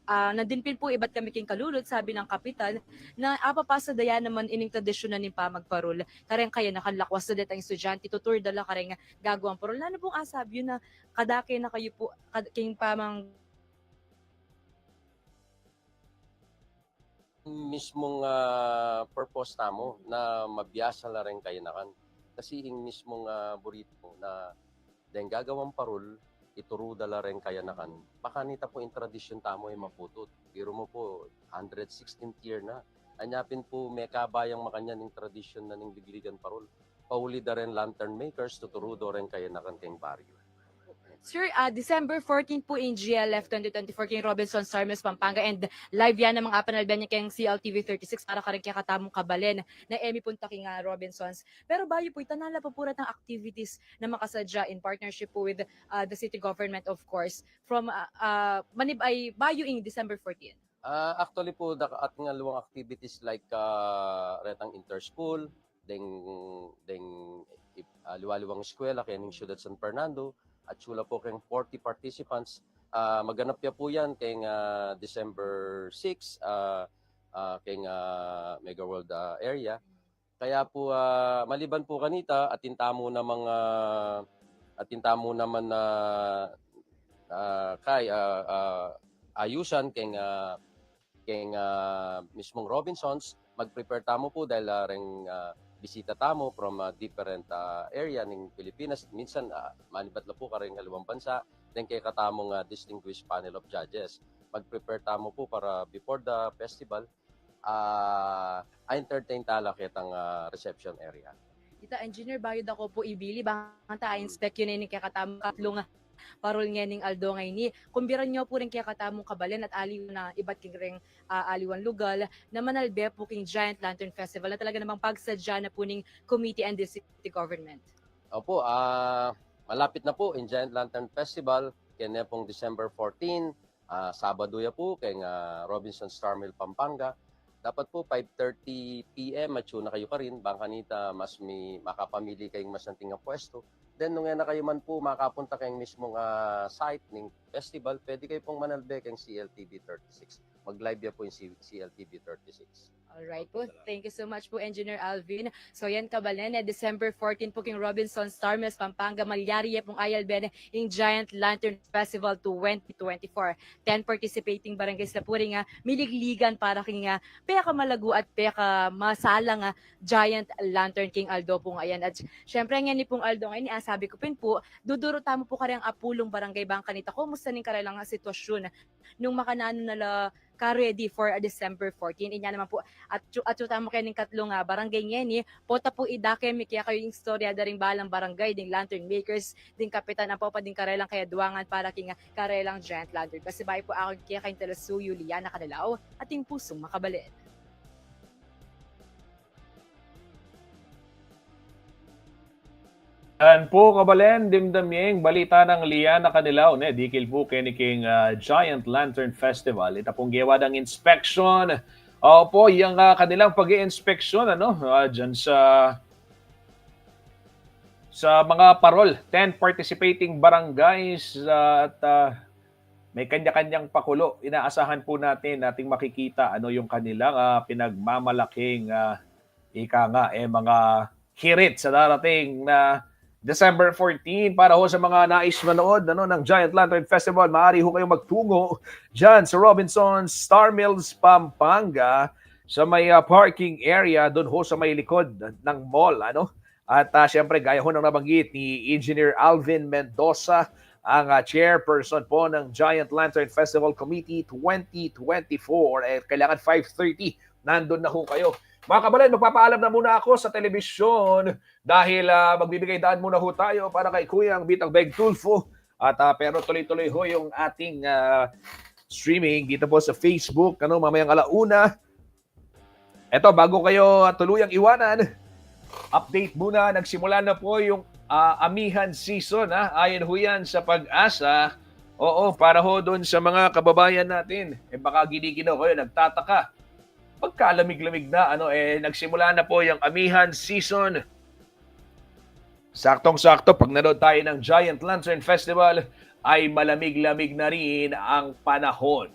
At nandinpin po iba't kami king kalulot sabi ng kapitan na apapasa daya naman ining tradisyon na nin pa magparol. Kareng kaya nakalakwas na detang estudyante tutur dala kareng gagawang parol. Lalo pong asab yun na kadake na kayo po king pamang mismong purpose tamo na mabiyasa la rin kayo nakan. Kasi yung mismong burrito na dahil gagawang parol, ituro dala rin kaya nakan. Baka nita po yung tradisyon tamo ay maputot. Pero mo po, 116th year na. Anyapin po may kabayang makanya ng tradisyon na ng ligligan parol. Pauli da rin lantern makers, tuturo do rin kaya nakan kayong baryo. Sir, December 14 po in GLF 2024 King Robinson Sarmes Pampanga and live yan ng mga panalban niya kayong CLTV 36 para karing kaya katamong kabalen na Emmy Punta King Robinsons. Pero bayo po, itanala pa po ng activities na makasadya in partnership po with the city government of course from manib ay bayo in December 14. Actually po, at nga luwang activities like retang inter-school, deng liwaliwang eskwela, kaya ng Ciudad San Fernando, at sula po kayong 40 participants. Maganap niya po yan kayong December 6, kayong Mega World area. Kaya po, maliban po kanita, atintamo naman na kay ayusan kayong mismong Robinsons, mag-prepare tamo po dahil ring bisita tamo from different area ng Pilipinas. Minsan, manibat na po ka rin halawang bansa. Then kaya katamong distinguished panel of judges. Mag-prepare tamo po para before the festival, entertain tala kitang reception area. Ita engineer bayod ako po ibili bang ta inspect yun ni kaya katamong katlong parol nga ning Aldo ngay ni kumbiran nyo po rin kaya katamong kabalen at aliw na iba't king aliwan lugal na manalbe po king Giant Lantern Festival na talaga namang pagsadya na po ning committee and the city government. Opo, malapit na po in Giant Lantern Festival kaya pong December 14, Sabado ya po kay Robinson Star Mill Pampanga. Dapat po 5:30 PM at na kayo ka rin bang kanita mas may makapamili kayong mas nanting pwesto. Then nung na kayo man po makapunta kayong mismong site ng festival, pwede kayo pong manalbe kayong CLTV 36. Mag-live ya po yung CLTV 36. Alright po, thank you so much po Engineer Alvin. So yan kabalen, December 14 po king Robinson Starmes Pampanga Malyari pong ayalben yung Giant Lantern Festival 2024. 10 participating barangays na po rin miligligan para king peka malago at peka masala Giant Lantern King Aldo po ngayon. At syempre nga ni pong Aldo ngayon, sabi ko po, duduro tamo po kare ang apulong barangay bang kanita. Kumusta ning karelang sitwasyon nung makanano nala ka-ready for December 14. Inya naman po at tamo kayo ng katlong barangay ngeni. Pota po idake mi kaya kayo yung istorya daring balang barangay ding lantern makers ding kapitan ang pa ding karelang kaya duwangan para king karelang Giant Lantern. Kasi bahay po ako kaya kayong Telasuyo Liana Kanilao ating pusong makabalin. Yan po kabalen, dimdamyeng balita ng Liana Kanilao, dikil po kiniking Giant Lantern Festival. Ita pong giwa ng inspection. Opo, yung kanilang pag-i-inspeksyon dyan sa mga parol, 10 participating barangays at may kanya-kanyang pakulo. Inaasahan po nating makikita yung kanilang pinagmamalaking mga hirit sa darating na December 14 para ho sa mga nais manood ng Giant Lantern Festival. Maaari ho kayong magtungo dyan sa Robinson Star Mills, Pampanga sa may parking area doon ho sa may likod ng mall. At syempre gaya ho ng nabanggit ni Engineer Alvin Mendoza, ang chairperson po ng Giant Lantern Festival Committee 2024. Kailangan 5:30 nandun na ho kayo. Mga kabalan, magpapaalam na muna ako sa telebisyon dahil magbibigay daan muna ho tayo para kay Kuyang Bitang Beg Tulfo. At pero tuloy-tuloy ho yung ating streaming dito po sa Facebook. Mamayang alauna. Eto, bago kayo tuluyang iwanan, update muna. Nagsimula na po yung amihan season. Ayon ho yan sa Pag-asa. Oo, para ho doon sa mga kababayan natin. Baka giniginaw kayo, nagtataka. Pagkalamig-lamig na, nagsimula na po yung amihan season. Saktong-sakto, pag nanood tayo ng Giant Lantern Festival, ay malamig-lamig na rin ang panahon.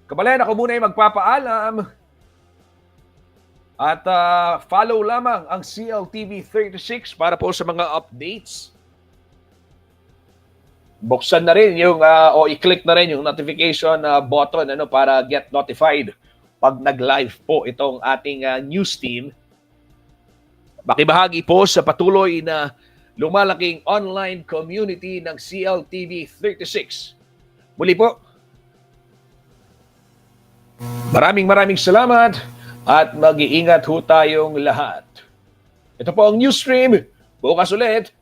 Kababayan, ako muna ay magpapaalam. At follow lamang ang CLTV 36 para po sa mga updates. Buksan na rin yung o i-click na rin yung notification button para get notified pag nag-live po itong ating news team. Makibahagi po sa patuloy na lumalaking online community ng CLTV 36. Muli po, maraming salamat at mag-iingat ho tayong lahat. Ito po ang news stream. Bukas ulit.